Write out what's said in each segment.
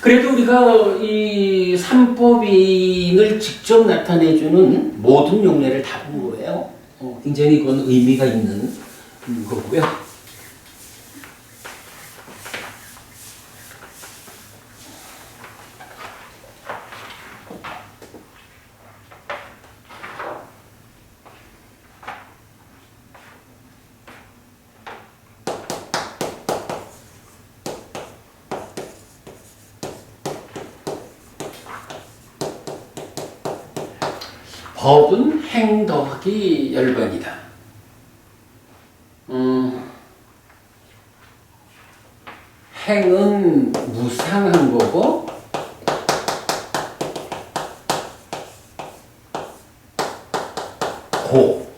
그래도 우리가 이 삼법인을 직접 나타내주는 모든 용례를 다 본 거예요. 굉장히 그건 의미가 있는 거고요. 법은 행 더하기 열반이다. 행은 무상한 거고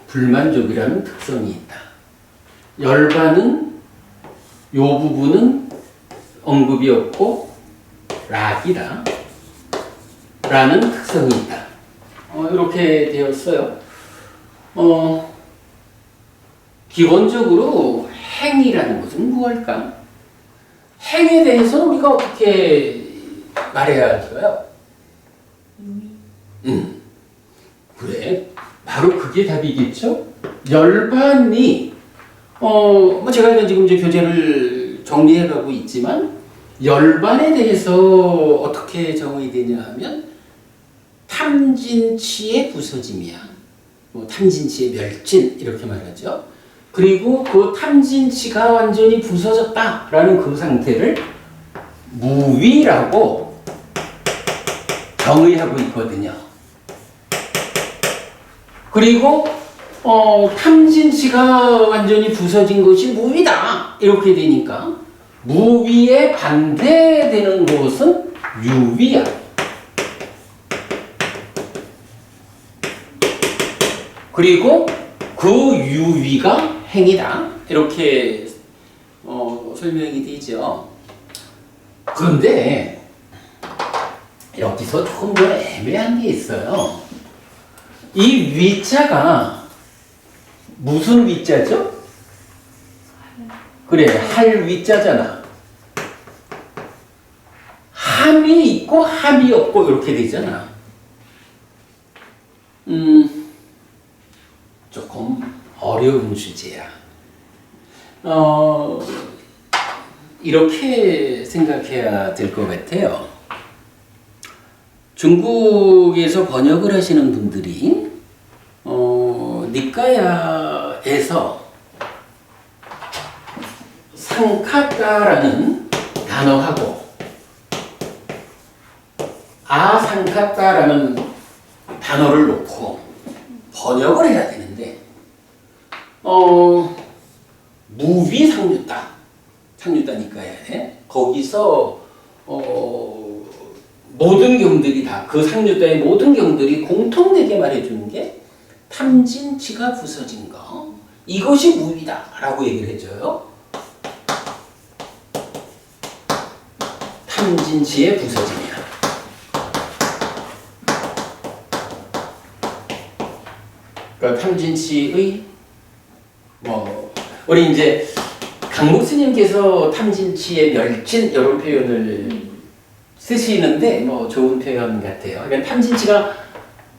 불만족이라는 특성이 있다. 열반은 요 부분은 언급이 없고 락이다 라는 특성이 있다. 이렇게 되었어요. 기본적으로 행이라는 것은 무엇일까? 행에 대해서는 우리가 어떻게 말해야 할까요? 그래. 바로 그게 답이겠죠? 열반이, 제가 지금 이제 교재를 정리해가고 있지만, 열반에 대해서 어떻게 정의 되냐 하면, 탐진치의 부서짐이야. 탐진치의 멸진, 이렇게 말하죠. 그리고 그 탐진치가 완전히 부서졌다라는 그 상태를 무위라고 정의하고 있거든요. 그리고 탐진치가 완전히 부서진 것이 무위다 이렇게 되니까 무위에 반대되는 것은 유위야. 그리고 그 유위가 행이다 이렇게 설명이 되죠. 그런데 여기서 조금 더 애매한 게 있어요. 이 위자가 무슨 위자죠? 그래, 할 위자잖아. 함이 있고 함이 없고 이렇게 되잖아. 조금 어려운 주제야. 이렇게 생각해야 될 것 같아요. 중국에서 번역을 하시는 분들이 니까야에서 상카따라는 단어하고 아상카따라는 단어를 놓고 번역을 해야 되는데 무위상류따 상류따니까야 거기서 모든 경들이 다 그 상류따의 모든 경들이 공통되게 말해주는 게 탐진치가 부서진 거 이것이 무위다 라고 얘기를 해줘요. 탐진치의 부서짐이야. 그러니까 탐진치의 우리 이제 강목 스님께서 탐진치의 멸진 이런 표현을 쓰시는데 좋은 표현 같아요. 그러니까 탐진치가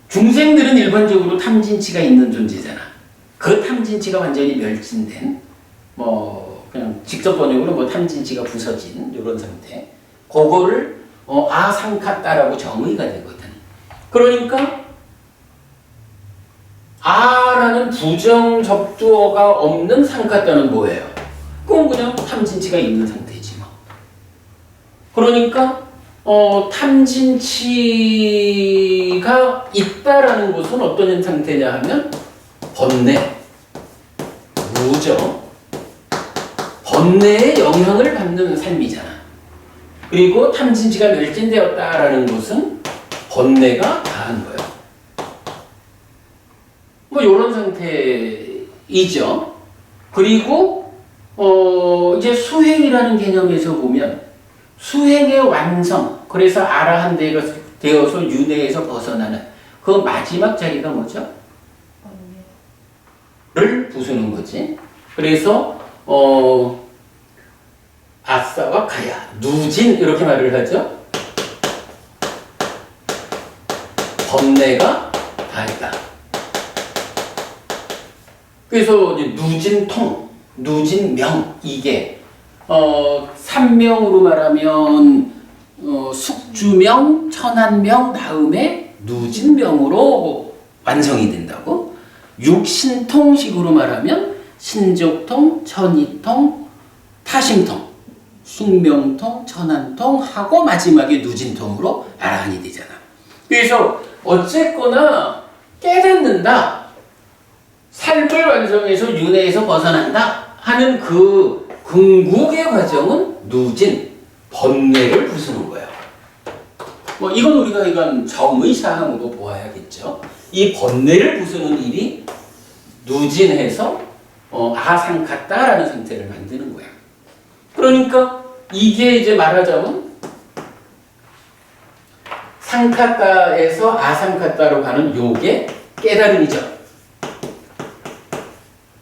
중생들은 일반적으로 탐진치가 있는 존재잖아. 그 탐진치가 완전히 멸진된 그냥 직접 번역으로 탐진치가 부서진 이런 상태. 그거를 아상카따라고 정의가 되거든. 그러니까 아라는 부정 접두어가 없는 상카따는 뭐예요? 그건 그냥 탐진치가 있는 상태지 뭐. 그러니까 탐진치가 있다라는 것은 어떤 상태냐 하면 번뇌, 무정, 번뇌의 영향을 받는 삶이잖아. 그리고 탐진치가 멸진되었다라는 것은 번뇌가 다한 거예요. 이런 상태이죠. 그리고 이제 수행이라는 개념에서 보면 수행의 완성, 그래서 아라한 되어서 윤회에서 벗어나는 그 마지막 자리가 뭐죠? 를 부수는 거지. 그래서 아싸와 가야, 누진 이렇게 말을 하죠. 번뇌가 다했다. 그래서 이제 누진통, 누진명 이게 삼명으로 말하면 숙주명, 천안명 다음에 누진명으로 완성이 된다고. 육신통식으로 말하면 신족통, 천이통, 타심통, 숙명통, 천안통 하고 마지막에 누진통으로 나란히 되잖아. 그래서 어쨌거나 깨닫는다, 삶을 완성해서 윤회에서 벗어난다 하는 그 궁극의 과정은 누진, 번뇌를 부수는 거예요. 뭐 이건 우리가 이건 정의사항으로 보아야겠죠. 이 번뇌를 부수는 일이 누진해서 아상카타라는 상태를 만드는 거야. 그러니까 이게 이제 말하자면 상카타에서 아상카타로 가는 요게 깨달음이죠.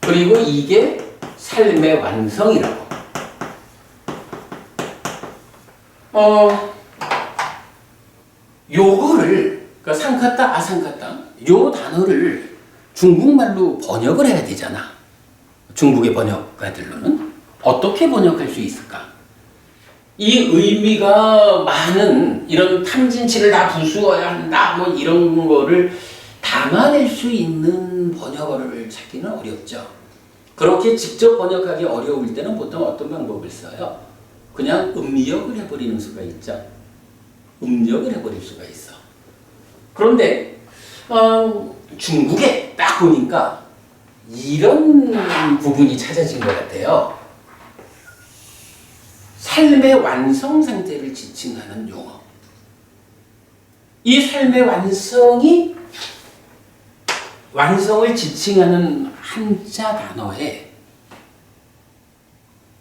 그리고 이게 삶의 완성이라고. 요거를, 그러니까 상카타, 아상카타, 요 단어를 중국말로 번역을 해야 되잖아. 중국의 번역가들로는. 어떻게 번역할 수 있을까? 이 의미가 많은 이런 탐진치를 다 부수어야 한다, 뭐 이런 거를 담아낼 수 있는 번역어를 찾기는 어렵죠. 그렇게 직접 번역하기 어려울 때는 보통 어떤 방법을 써요? 그냥 음력을 해버리는 수가 있죠. 음력을 해버릴 수가 있어. 그런데 중국에 딱 보니까 이런 부분이 찾아진 것 같아요. 삶의 완성 상태를 지칭하는 용어. 이 삶의 완성을 지칭하는 한자 단어에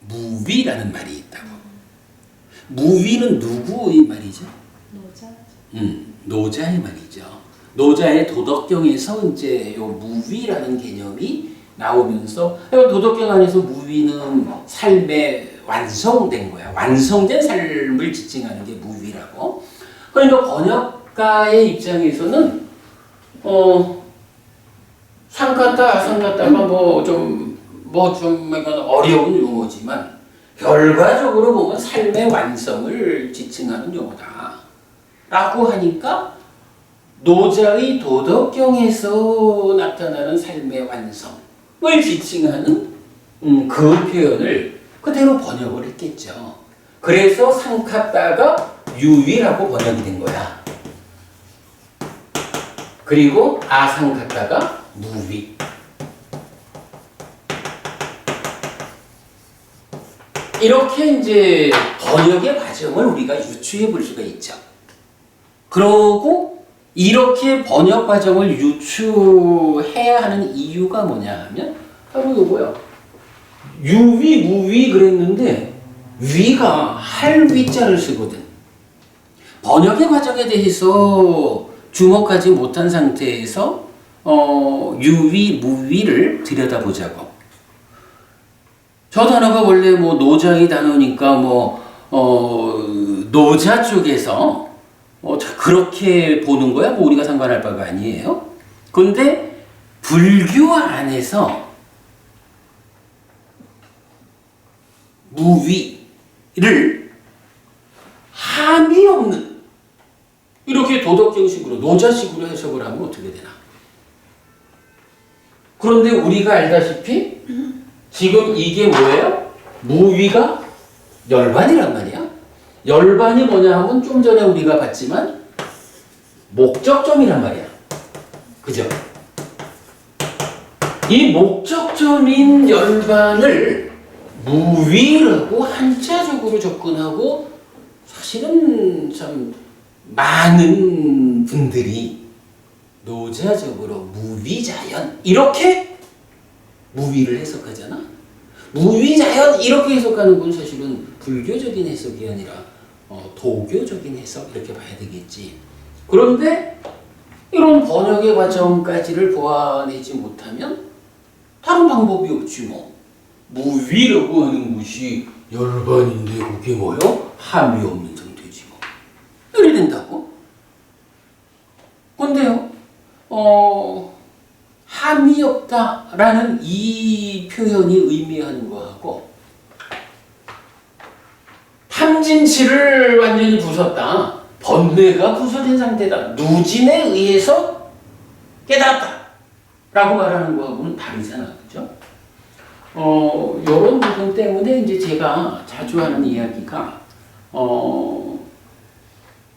무위라는 말이 있다고. 무위는 누구의 말이죠? 노자의 말이죠. 노자의 도덕경에서 이제 요 무위라는 개념이 나오면서 도덕경 안에서 무위는 삶의 완성된 거야. 완성된 삶을 지칭하는 게 무위라고. 그러니까 번역가의 입장에서는 상카타, 아상카타가 좀 어려운 용어지만 결과적으로 보면 삶의 완성을 지칭하는 용어다 라고 하니까 노자의 도덕경에서 나타나는 삶의 완성을 지칭하는 그 표현을 그대로 번역을 했겠죠. 그래서 상카타가 유위라고 번역이 된 거야. 그리고 아상카타가 무위. 이렇게 이제 번역의 과정을 우리가 유추해 볼 수가 있죠. 그러고 이렇게 번역 과정을 유추해야 하는 이유가 뭐냐 하면 바로 이거요. 유위, 무위 그랬는데 위가 할 위자를 쓰거든. 번역의 과정에 대해서 주목하지 못한 상태에서 유위, 무위를 들여다보자고. 저 단어가 원래 뭐 노자의 단어니까 노자 쪽에서 그렇게 보는 거야? 뭐 우리가 상관할 바가 아니에요. 근데 불교 안에서 무위를 함이 없는 이렇게 도덕경식으로 노자식으로 해석을 하면 어떻게 되나? 그런데 우리가 알다시피 지금 이게 뭐예요? 무위가 열반이란 말이야. 열반이 뭐냐 하면 좀 전에 우리가 봤지만 목적점이란 말이야. 그죠? 이 목적점인 열반을 무위라고 한자적으로 접근하고 사실은 참 많은 분들이 노자적으로 무위자연 이렇게 무위를 해석하잖아. 무위자연 이렇게 해석하는 건 사실은 불교적인 해석이 아니라 도교적인 해석 이렇게 봐야 되겠지. 그런데 이런 번역의 과정까지를 보아내지 못하면 다른 방법이 없지 뭐. 무위라고 하는 것이 열반인데 그게 뭐요? 함이 없는 상태지 뭐. 이래 된다고? 근데요 상카타라는 이 표현이 의미하는 거하고 탐진치를 완전히 부쉈다. 번뇌가 부서진 상태다. 누진에 의해서 깨달았다. 라고 말하는 거하고는 다르잖아. 그죠? 요런 부분 때문에 이제 제가 자주 하는 이야기가,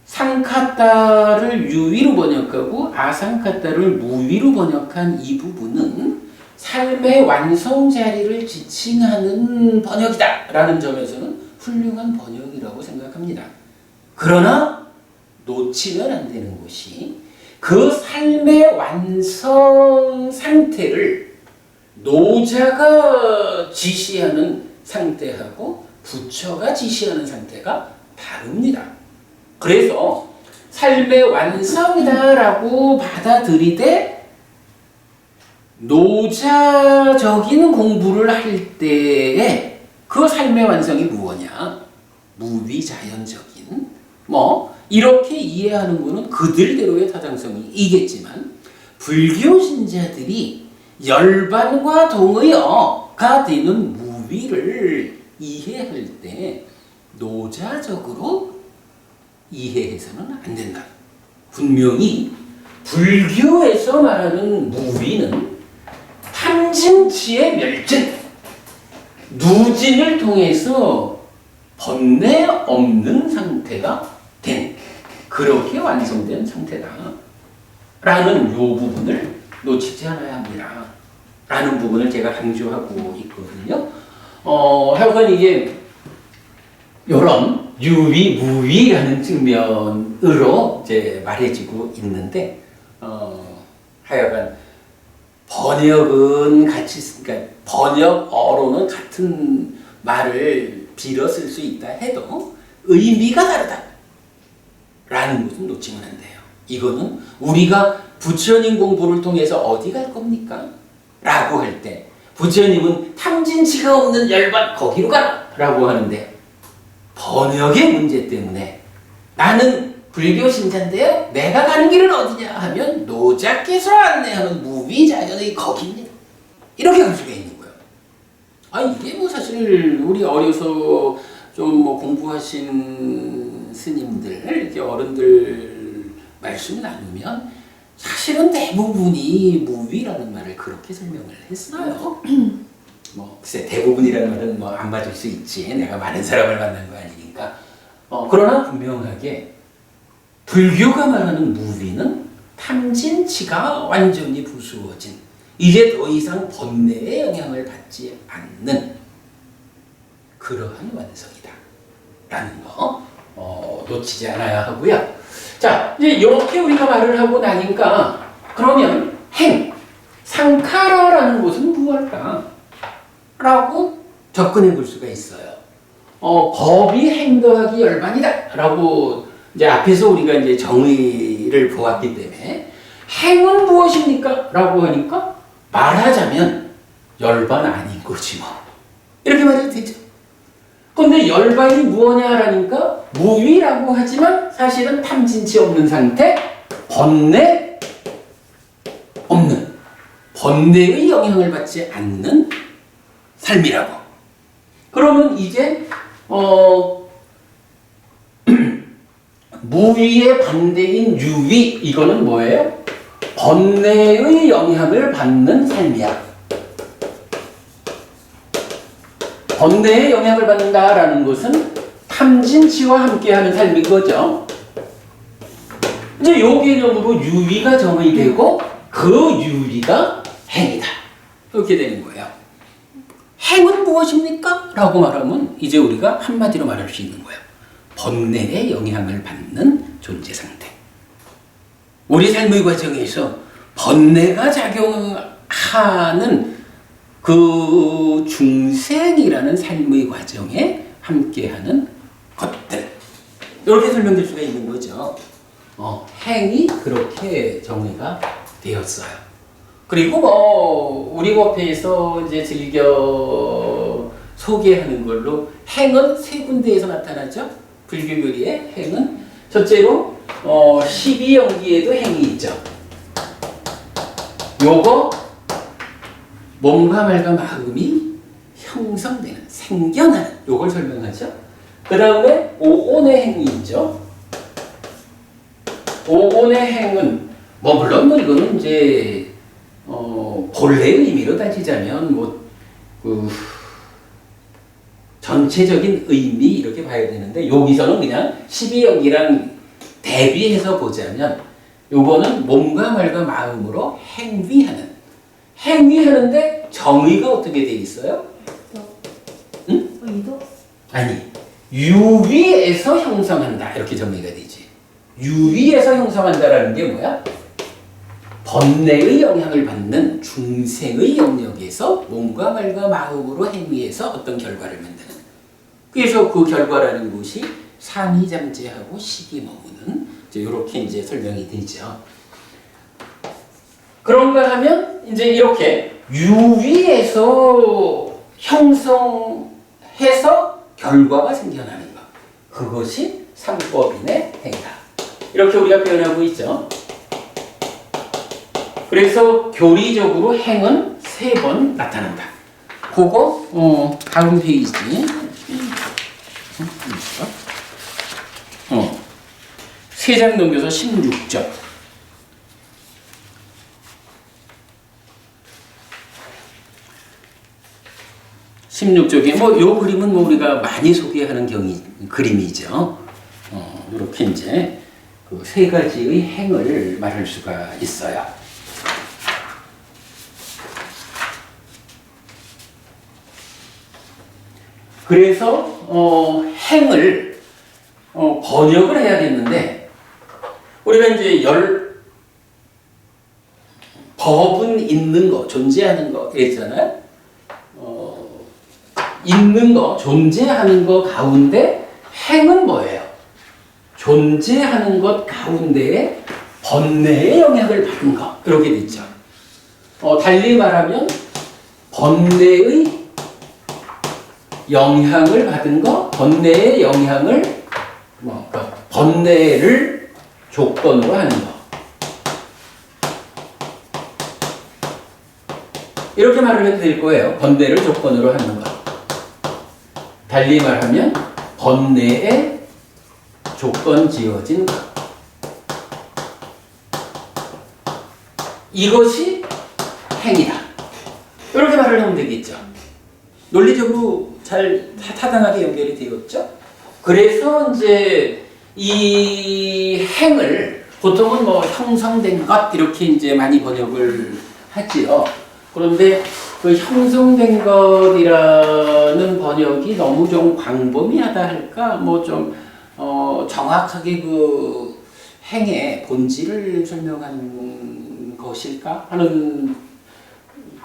상카타를 유위로 번역하고 아상카타를 무위로 번역한 이 부분은 삶의 완성 자리를 지칭하는 번역이다. 라는 점에서는 훌륭한 번역이라고 생각합니다. 그러나 놓치면 안 되는 것이 그 삶의 완성 상태를 노자가 지시하는 상태하고 부처가 지시하는 상태가 다릅니다. 그래서 삶의 완성이다라고 받아들이되 노자적인 공부를 할 때에 그 삶의 완성이 무엇이냐? 무비자연적인 이렇게 이해하는 것은 그들대로의 타당성이 있겠지만 불교 신자들이 열반과 동의어가 되는 무비를 이해할 때 노자적으로 이해해서는 안 된다. 분명히 불교에서 말하는 무비는 탐진치의 멸진, 누진을 통해서 번뇌 없는 상태가 된, 그렇게 완성된 상태다. 라는 요 부분을 놓치지 않아야 합니다. 라는 부분을 제가 강조하고 있거든요. 하여간 이게 요런 유위, 무위라는 측면으로 이제 말해지고 있는데, 하여간 번역은 같이, 그러니까 번역어로는 같은 말을 빌어 쓸 수 있다 해도 의미가 다르다. 라는 것은 놓치면 안 돼요. 이거는 우리가 부처님 공부를 통해서 어디 갈 겁니까? 라고 할 때 부처님은 탐진치가 없는 열반 거기로 가라! 라고 하는데 번역의 문제 때문에 나는 불교 신자인데요. 내가 가는 길은 어디냐 하면 노자께서 안내하는 무비자연의 거기입니다. 이렇게 갈 수가 있는 거예요. 이게 사실 우리 어려서 좀 공부하신 스님들, 이렇게 어른들 말씀 나누면 사실은 대부분이 무비라는 말을 그렇게 설명을 했어요. 글쎄 대부분이라는 말은 안 맞을 수 있지. 내가 많은 사람을 만난 거 아니니까. 그러나 분명하게 불교가 말하는 무비는 탐진치가 완전히 부수어진, 이제 더 이상 번뇌의 영향을 받지 않는 그러한 완성이다. 라는 거 놓치지 않아야 하고요. 자, 이제 이렇게 우리가 말을 하고 나니까 그러면 상카라라는 것은 무엇일까? 라고 접근해 볼 수가 있어요. 법이 행 더하기 열반이다. 라고 이제 앞에서 우리가 이제 정의를 보았기 때문에 행은 무엇입니까? 라고 하니까 말하자면 열반 아닌 거지 뭐. 이렇게 말해도 되죠. 근데 열반이 무엇냐라니까 무위라고 하지만 사실은 탐진치 없는 상태, 번뇌 없는, 번뇌의 영향을 받지 않는 삶이라고. 그러면 이제 무위의 반대인 유위, 이거는 뭐예요? 번뇌의 영향을 받는 삶이야. 번뇌의 영향을 받는다라는 것은 탐진치와 함께하는 삶인 거죠. 이제 요 개념으로 유위가 정의되고 그 유위가 행이다. 이렇게 되는 거예요. 행은 무엇입니까? 라고 말하면 이제 우리가 한마디로 말할 수 있는 거예요. 번뇌의 영향을 받는 존재 상태. 우리 삶의 과정에서 번뇌가 작용하는 그 중생이라는 삶의 과정에 함께하는 것들, 이렇게 설명될 수가 있는 거죠. 행이 그렇게 정의가 되었어요. 그리고 우리 법회에서 이제 즐겨 소개하는 걸로 행은 세 군데에서 나타나죠. 불교교리의 행은 첫째로 12연기에도 행이 있죠. 요거 몸과 말과 마음이 형성되는, 생겨나는, 요걸 설명하죠. 그 다음에 오온의 행위 있죠. 오온의 행은 물론 이거는 이제 본래의 의미로 따지자면 전체적인 의미 이렇게 봐야 되는데, 여기서는 그냥 12역이랑 대비해서 보자면 요거는 몸과 말과 마음으로 행위하는데 정의가 어떻게 돼 있어요? 응? 의도? 아니, 유위에서 형성한다 이렇게 정의가 되지. 유위에서 형성한다라는 게 뭐야? 번뇌의 영향을 받는 중생의 영역에서 몸과 말과 마음으로 행위해서 어떤 결과를 만드는. 그래서 그 결과라는 것이 삼위잠재하고 식이머무는, 이렇게 이제 설명이 되죠. 그런가 하면 이제 이렇게 유위에서 형성해서 결과가 생겨나는 것, 그것이 삼법인의 행위다. 이렇게 우리가 표현하고 있죠. 그래서 교리적으로 행은 3번 나타난다. 그거 다음 페이지. 세 장 넘겨서 16점. 16쪽에 요 그림은 우리가 많이 소개하는 그림이죠. 이렇게 이제 그 3가지의 행을 말할 수가 있어요. 그래서 행을 번역을 해야겠는데, 우리가 이제 법은 있는 거, 존재하는 거 그랬잖아요. 있는 거, 존재하는 거 가운데 행은 뭐예요? 존재하는 것 가운데에 번뇌의 영향을 받은 거, 이렇게 됐죠. 달리 말하면 번뇌의 영향을 받은 거, 번뇌의 영향을 번뇌를 조건으로 하는 거, 이렇게 말을 해도 될 거예요. 번뇌를 조건으로 하는 거. 달리 말하면 번뇌에 조건 지어진 것, 이것이 행위다. 이렇게 말을 하면 되겠죠. 논리적으로 잘 타당하게 연결이 되었죠. 그래서 이제 이 행을 보통은 형성된 것 이렇게 이제 많이 번역을 하지요. 그런데 그 형성된 것이라는 번역이 너무 좀 광범위하다 할까? 정확하게 그 행의 본질을 설명하는 것일까 하는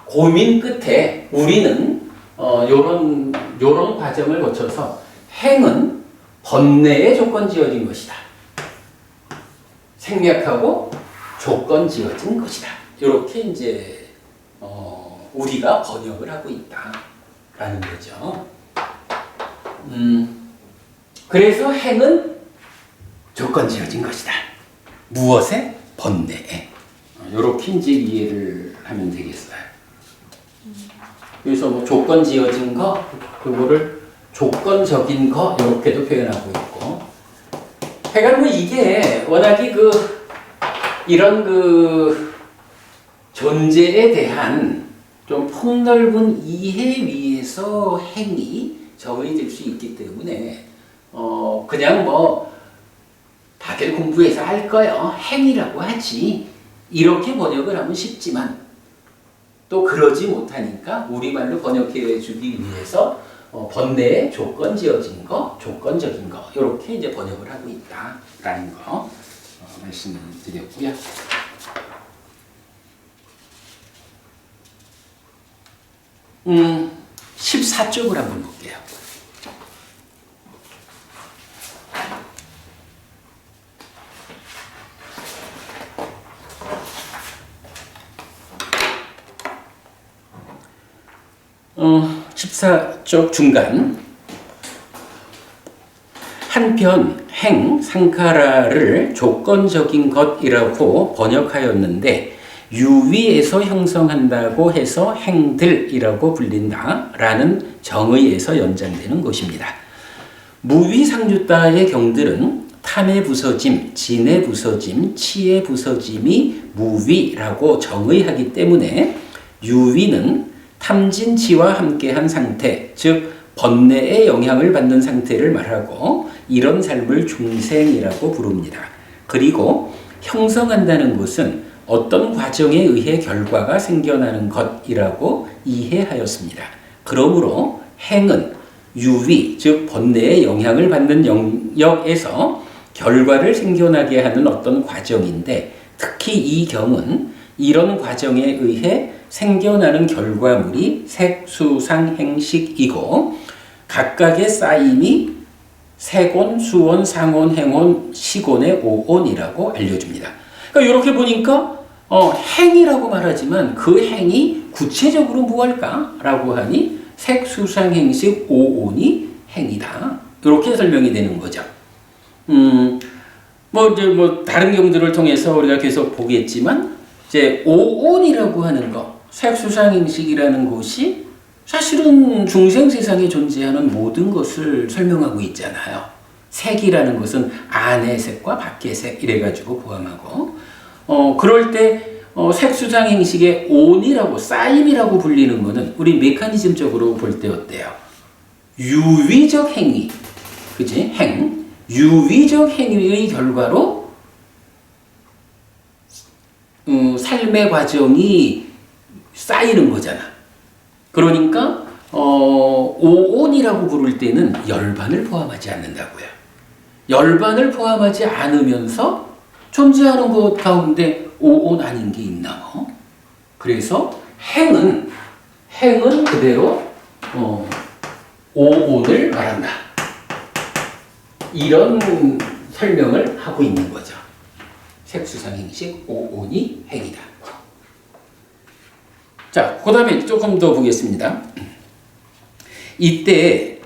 고민 끝에 우리는 요런 과정을 거쳐서 행은 번뇌에 조건 지어진 것이다. 생략하고 조건 지어진 것이다. 이렇게 이제 우리가 번역을 하고 있다라는 거죠. 그래서 행은 조건 지어진 것이다. 무엇에? 번뇌에. 이렇게 이제 이해를 하면 되겠어요. 그래서 조건 지어진 거, 그거를 조건적인 거 이렇게도 표현하고 있고. 그러니까 이게 워낙에 이런 존재에 대한 좀 폭넓은 이해 위에서 행이 정의될 수 있기 때문에 그냥 다들 공부해서 할 거요, 행이라고 하지, 이렇게 번역을 하면 쉽지만 또 그러지 못하니까 우리말로 번역해 주기 위해서 번뇌에 조건 지어진 거, 조건적인 거 이렇게 이제 번역을 하고 있다라는 거 말씀을 드렸고요. 14쪽을 한번 볼게요. 어, 14쪽 중간. 한편 행 상카라를 조건적인 것이라고 번역하였는데 유위에서 형성한다고 해서 행들이라고 불린다라는 정의에서 연장되는 것입니다. 무위상류따의 경들은 탐의 부서짐, 진의 부서짐, 치의 부서짐이 무위라고 정의하기 때문에 유위는 탐진치와 함께한 상태, 즉 번뇌의 영향을 받는 상태를 말하고 이런 삶을 중생이라고 부릅니다. 그리고 형성한다는 것은 어떤 과정에 의해 결과가 생겨나는 것이라고 이해하였습니다. 그러므로 행은 유위, 즉 번뇌의 영향을 받는 영역에서 결과를 생겨나게 하는 어떤 과정인데 특히 이 경은 이런 과정에 의해 생겨나는 결과물이 색수상행식이고 각각의 쌓임이 색온, 수온, 상온, 행온, 식온의 5온이라고 알려줍니다. 그러니까 이렇게 보니까 행이라고 말하지만 그 행이 구체적으로 무엇일까라고 하니 색수상행식 5온이 행이다. 이렇게 설명이 되는 거죠. 다른 경들을 통해서 우리가 계속 보겠지만 이제 5온이라고 하는 것, 색수상행식이라는 것이 사실은 중생 세상에 존재하는 모든 것을 설명하고 있잖아요. 색이라는 것은 안의 색과 밖의 색 이래가지고 포함하고 그럴 때 색수상행식의 온이라고 쌓임이라고 불리는 것은 우리 메커니즘적으로 볼 때 어때요? 유위적 행위, 그지? 행, 유위적 행위의 결과로 삶의 과정이 쌓이는 거잖아. 그러니까 5온이라고 부를 때는 열반을 포함하지 않는다고요. 열반을 포함하지 않으면서 존재하는 것 가운데 5온 아닌 게 있나? 그래서 행은 그대로 5온을 말한다. 이런 설명을 하고 있는 거죠. 색수상행식 5온이 행이다. 자, 그 다음에 조금 더 보겠습니다. 이때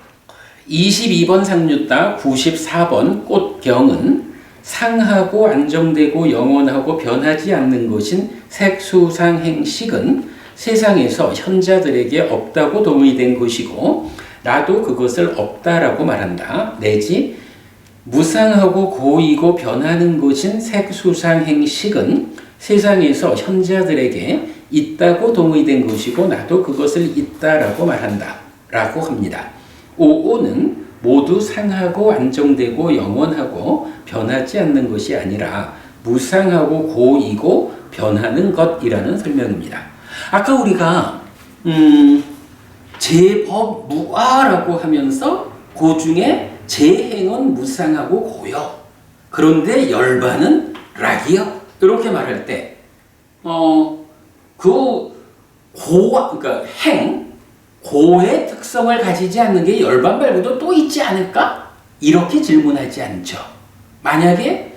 22번 상류따 94번 꽃경은 상하고 안정되고 영원하고 변하지 않는 것인 색수상행식은 세상에서 현자들에게 없다고 동의된 것이고 나도 그것을 없다라고 말한다. 내지 무상하고 고이고 변하는 것인 색수상행식은 세상에서 현자들에게 있다고 동의된 것이고 나도 그것을 있다라고 말한다 라고 합니다. 5온은 모두 상하고 안정되고 영원하고 변하지 않는 것이 아니라 무상하고 고이고 변하는 것이라는 설명입니다. 아까 우리가 제법무아라고 하면서 그 중에 제행은 무상하고 고여 그런데 열반은 락이여 이렇게 말할 때 그러니까 고의 특성을 가지지 않는 게 열반 말고도 또 있지 않을까? 이렇게 질문하지 않죠. 만약에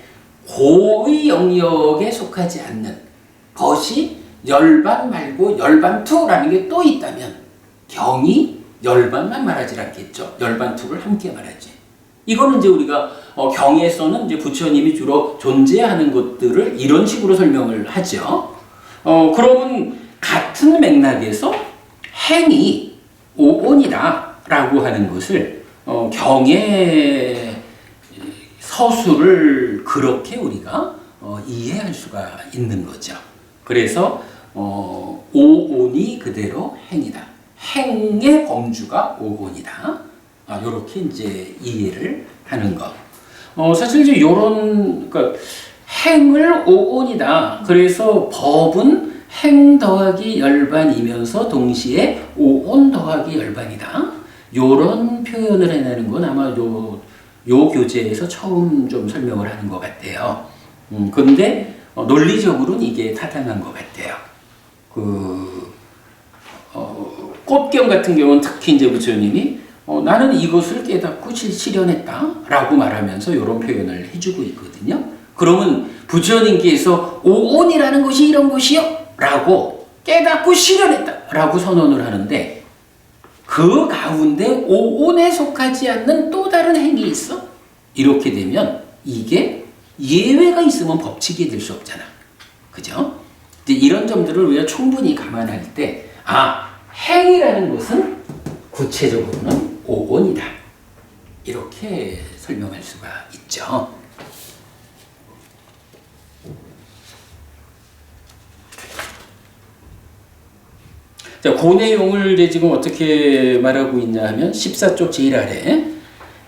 고의 영역에 속하지 않는 것이 열반 말고 열반투라는 게 또 있다면 경이 열반만 말하지 않겠죠. 열반투를 함께 말하지. 이거는 이제 우리가 경에서는 이제 부처님이 주로 존재하는 것들을 이런 식으로 설명을 하죠. 그러면 같은 맥락에서 행이 5온이다라고 하는 것을 경의 서술을 그렇게 우리가 이해할 수가 있는 거죠. 그래서 5온이 그대로 행이다. 행의 범주가 5온이다. 이렇게 이제 이해를 하는 것. 사실 이제 그러니까 행을 5온이다. 그래서 법은 행 더하기 열반이면서 동시에 5온 더하기 열반이다. 요런 표현을 해내는 건 아마 요 교재에서 처음 좀 설명을 하는 것 같아요. 근데 논리적으로는 이게 타당한 것 같아요. 꽃경 같은 경우는 특히 이제 부처님이 나는 이것을 깨닫고 실현했다라고 말하면서 이런 표현을 해주고 있거든요. 그러면 부처님께서 5온이라는 것이 이런 것이요 라고 깨닫고 실현했다 라고 선언을 하는데 그 가운데 5온에 속하지 않는 또 다른 행이 있어? 이렇게 되면 이게 예외가 있으면 법칙이 될 수 없잖아. 그죠? 이제 이런 점들을 우리가 충분히 감안할 때, 행이라는 것은 구체적으로는 오온이다. 이렇게 설명할 수가 있죠. 자, 그 내용을 이제 지금 어떻게 말하고 있냐 하면 14쪽 제일 아래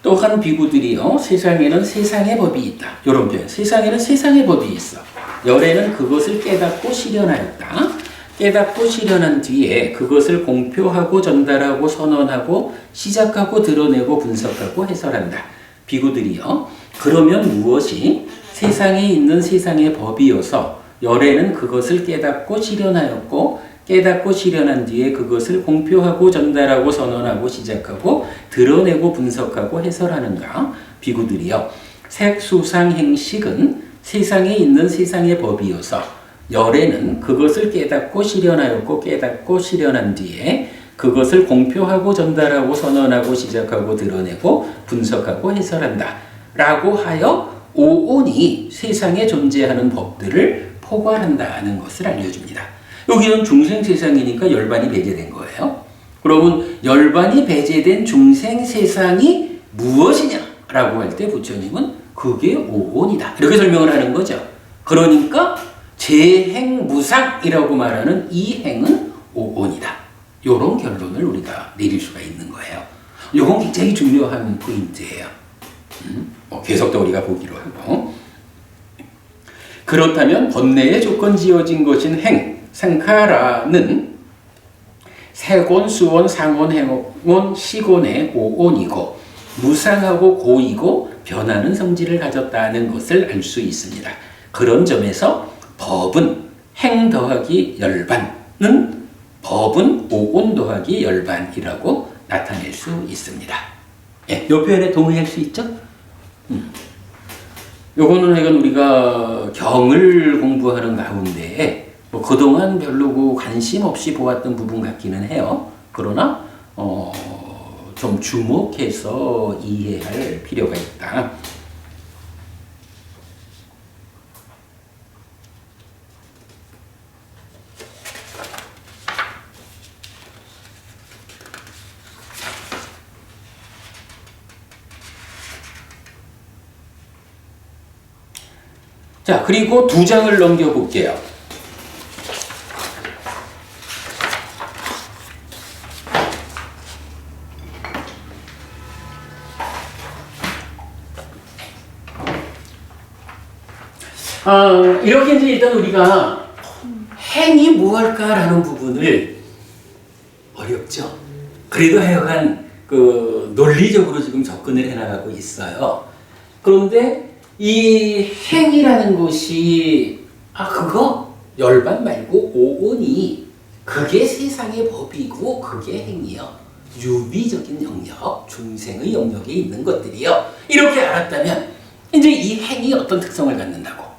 또한 비구들이요 세상에는 세상의 법이 있다. 이런 표현. 세상에는 세상의 법이 있어. 열애는 그것을 깨닫고 실현하였다. 깨닫고 실현한 뒤에 그것을 공표하고 전달하고 선언하고 시작하고 드러내고 분석하고 해설한다. 비구들이요. 그러면 무엇이 세상에 있는 세상의 법이어서 열애는 그것을 깨닫고 실현하였고 깨닫고 실현한 뒤에 그것을 공표하고 전달하고 선언하고 시작하고 드러내고 분석하고 해설하는가? 비구들이요. 색수상행식은 세상에 있는 세상의 법이어서 열애는 그것을 깨닫고 실현하였고 깨닫고 실현한 뒤에 그것을 공표하고 전달하고 선언하고 시작하고 드러내고 분석하고 해설한다. 라고 하여 오온이 세상에 존재하는 법들을 포괄한다는 것을 알려줍니다. 여기는 중생세상이니까 열반이 배제된 거예요. 그러면 열반이 배제된 중생세상이 무엇이냐라고 할 때 부처님은 그게 오온이다. 이렇게 설명을 하는 거죠. 그러니까 재행무상이라고 말하는 이 행은 오온이다. 이런 결론을 우리가 내릴 수가 있는 거예요. 이건 굉장히 중요한 포인트예요. 계속 더 우리가 보기로 하고. 그렇다면 번뇌의 조건 지어진 것인 행, 상카라는 세곤, 수온, 상온, 행온, 시곤의 오온이고 무상하고 고이고 변하는 성질을 가졌다는 것을 알 수 있습니다. 그런 점에서 법은 행 더하기 열반은 법은 오온 더하기 열반이라고 나타낼 수 있습니다. 이 표현에 동의할 수 있죠? 요거는 하여간 우리가 경을 공부하는 가운데 그동안 별로 관심 없이 보았던 부분 같기는 해요. 그러나 좀 주목해서 이해할 필요가 있다. 자, 그리고 2장을 넘겨볼게요. 이렇게 이제 일단 우리가 행이 무엇일까라는 부분을 어렵죠. 그래도 하여간 논리적으로 지금 접근을 해나가고 있어요. 그런데 이 행이라는 것이 그거 열반 말고 오온이 그게 세상의 법이고 그게 행이요. 유비적인 영역, 중생의 영역에 있는 것들이요. 이렇게 알았다면 이제 이 행이 어떤 특성을 갖는다고?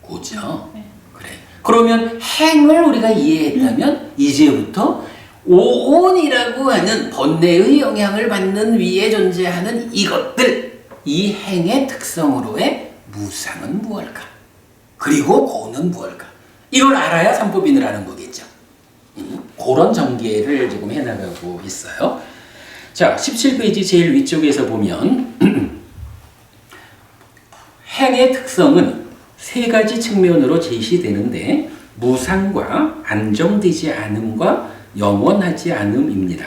고죠. 네. 그래. 그러면 행을 우리가 이해했다면 이제부터 오온이라고 하는 번뇌의 영향을 받는 위에 존재하는 이것들, 이 행의 특성으로의 무상은 무엇일까? 그리고 고는 무엇일까? 이걸 알아야 삼법인을 아는 거겠죠. 그런 전개를 지금 해나가고 있어요. 자, 17페이지 제일 위쪽에서 보면 행의 특성은 3가지 측면으로 제시되는데 무상과 안정되지 않음과 영원하지 않음입니다.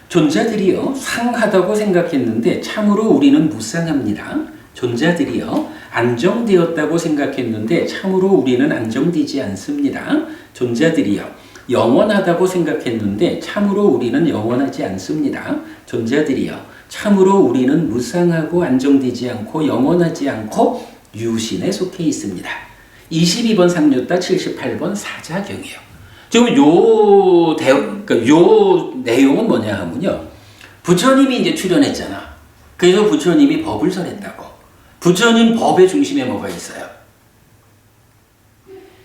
존재들이요 상하다고 생각했는데 참으로 우리는 무상합니다. 존재들이요 안정되었다고 생각했는데 참으로 우리는 안정되지 않습니다. 존재들이요 영원하다고 생각했는데 참으로 우리는 영원하지 않습니다. 존재들이요 참으로 우리는 무상하고 안정되지 않고 영원하지 않고 유신에 속해 있습니다. 22번 상류따 78번 사자경이에요. 지금 요 내용은 뭐냐 하면요. 부처님이 이제 출연했잖아. 그래서 부처님이 법을 설했다고. 부처님 법의 중심에 뭐가 있어요?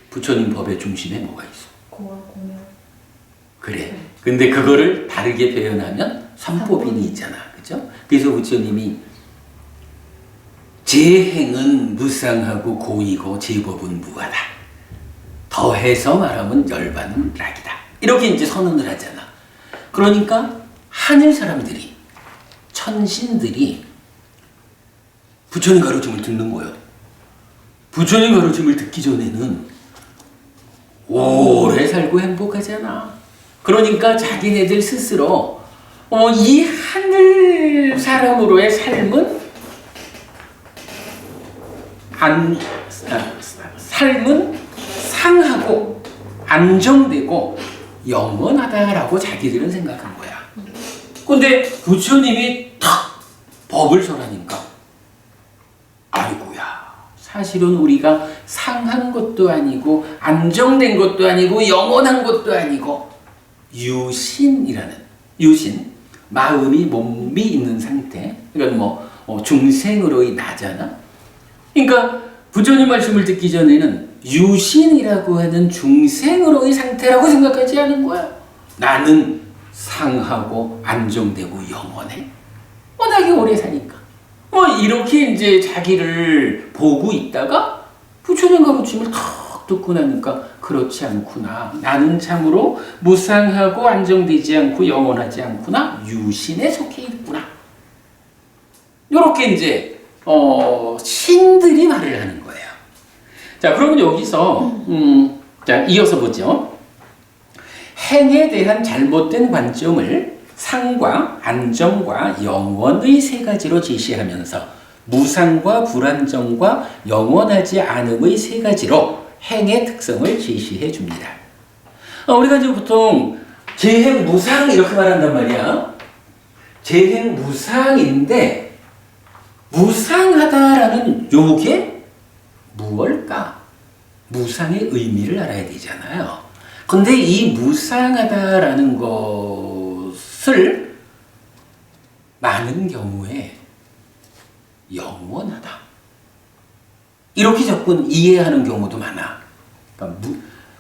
부처님 법의 중심에 뭐가 있어? 공원. 그래. 근데 그거를 다르게 표현하면 삼법인이 있잖아. 그죠? 그래서 부처님이 제 행은 무상하고 고이고 제 법은 무하다. 야해서 말하면 열받는 락이다. 이렇게 이제 선언을 하잖아. 그러니까 하늘 사람들이, 천신들이 부처님 가르침을 듣는 거예요. 부처님 가르침을 듣기 전에는 오래 살고 행복하잖아. 그러니까 자기네들 스스로 이 하늘 사람으로의 삶은 삶은 상하고 안정되고 영원하다라고 자기들은 생각한 거야. 근데 부처님이 탁 법을 설하니까 아이고야, 사실은 우리가 상한 것도 아니고 안정된 것도 아니고 영원한 것도 아니고 유신이라는, 유신, 마음이 몸이 있는 상태. 그러니까 중생으로의 나잖아. 그러니까 부처님 말씀을 듣기 전에는 유신이라고 하는 중생으로의 상태라고 생각하지 않은 거야. 나는 상하고 안정되고 영원해. 워낙에 오래 사니까. 이렇게 이제 자기를 보고 있다가 부처님 가르침을 탁 듣고 나니까 그렇지 않구나. 나는 참으로 무상하고 안정되지 않고 영원하지 않구나. 유신에 속해 있구나. 이렇게 이제 신들이 말을 하는 거예요. 자, 그러면 여기서 자, 이어서 보죠. 행에 대한 잘못된 관점을 상과 안정과 영원의 세 가지로 제시하면서 무상과 불안정과 영원하지 않음의 세 가지로 행의 특성을 제시해 줍니다. 우리가 이제 보통 재행무상 이렇게 말한단 말이야. 재행무상인데 무상하다라는 요게 무엇일까? 무상의 의미를 알아야 되잖아요. 근데 이 무상하다라는 것을 많은 경우에 영원하다 이렇게 자꾸 이해하는 경우도 많아. 그러니까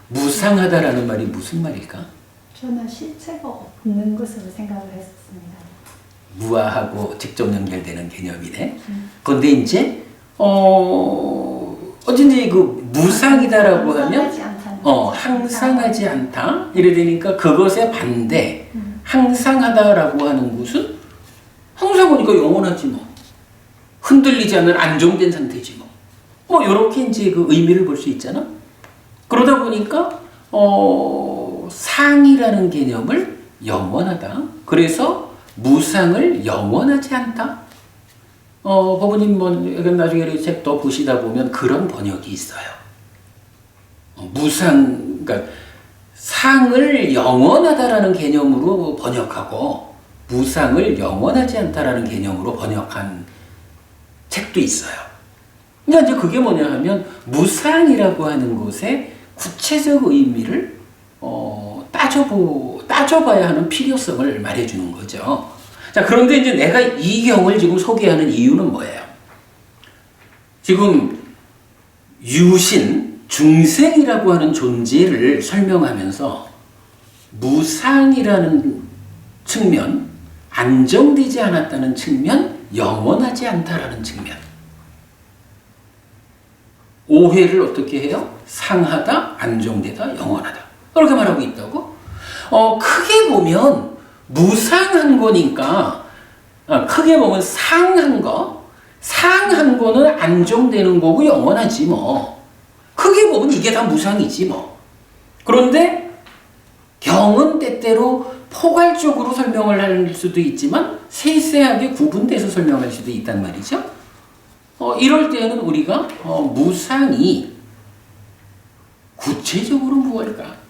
무상하다라는 말이 무슨 말일까? 저는 실체가 없는 것으로 생각을 했었습니다. 무아하고 직접 연결되는 개념이네. 그런데 이제 어쩐지 그 무상이다라고 하면 항상하지 않다 이래 되니까 그것의 반대 항상하다라고 하는 것은 항상 보니까 영원하지 뭐. 흔들리지 않는 안정된 상태지 뭐. 요렇게 이제 그 의미를 볼 수 있잖아. 그러다 보니까 상이라는 개념을 영원하다. 그래서 무상을 영원하지 않다. 법원님 나중에 책 더 보시다 보면 그런 번역이 있어요. 그러니까 상을 영원하다라는 개념으로 번역하고 무상을 영원하지 않다라는 개념으로 번역한 책도 있어요. 그러니까 이제 그게 뭐냐 하면 무상이라고 하는 것의 구체적 의미를 따져봐야 하는 필요성을 말해주는 거죠. 자, 그런데 이제 내가 이 경을 지금 소개하는 이유는 뭐예요? 지금 유신, 중생이라고 하는 존재를 설명하면서 무상이라는 측면, 안정되지 않았다는 측면, 영원하지 않다라는 측면. 오해를 어떻게 해요? 상하다, 안정되다, 영원하다. 이렇게 말하고 있다고? 크게 보면 무상한 거니까, 크게 보면 상한 거는 안정되는 거고 영원하지 뭐. 크게 보면 이게 다 무상이지 뭐. 그런데 경은 때때로 포괄적으로 설명을 할 수도 있지만 세세하게 구분돼서 설명할 수도 있단 말이죠. 이럴 때는 우리가 무상이 구체적으로 무엇일까?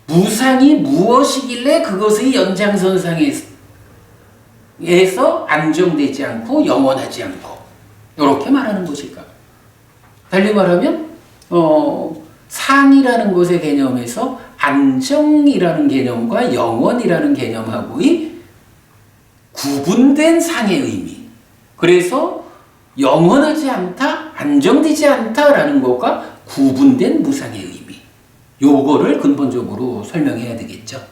무상이 무엇이길래 그것의 연장선상에서 안정되지 않고 영원하지 않고 이렇게 말하는 것일까? 달리 말하면 상이라는 것의 개념에서 안정이라는 개념과 영원이라는 개념하고의 구분된 상의 의미. 그래서 영원하지 않다, 안정되지 않다라는 것과 구분된 무상의 의미. 요거를 근본적으로 설명해야 되겠죠.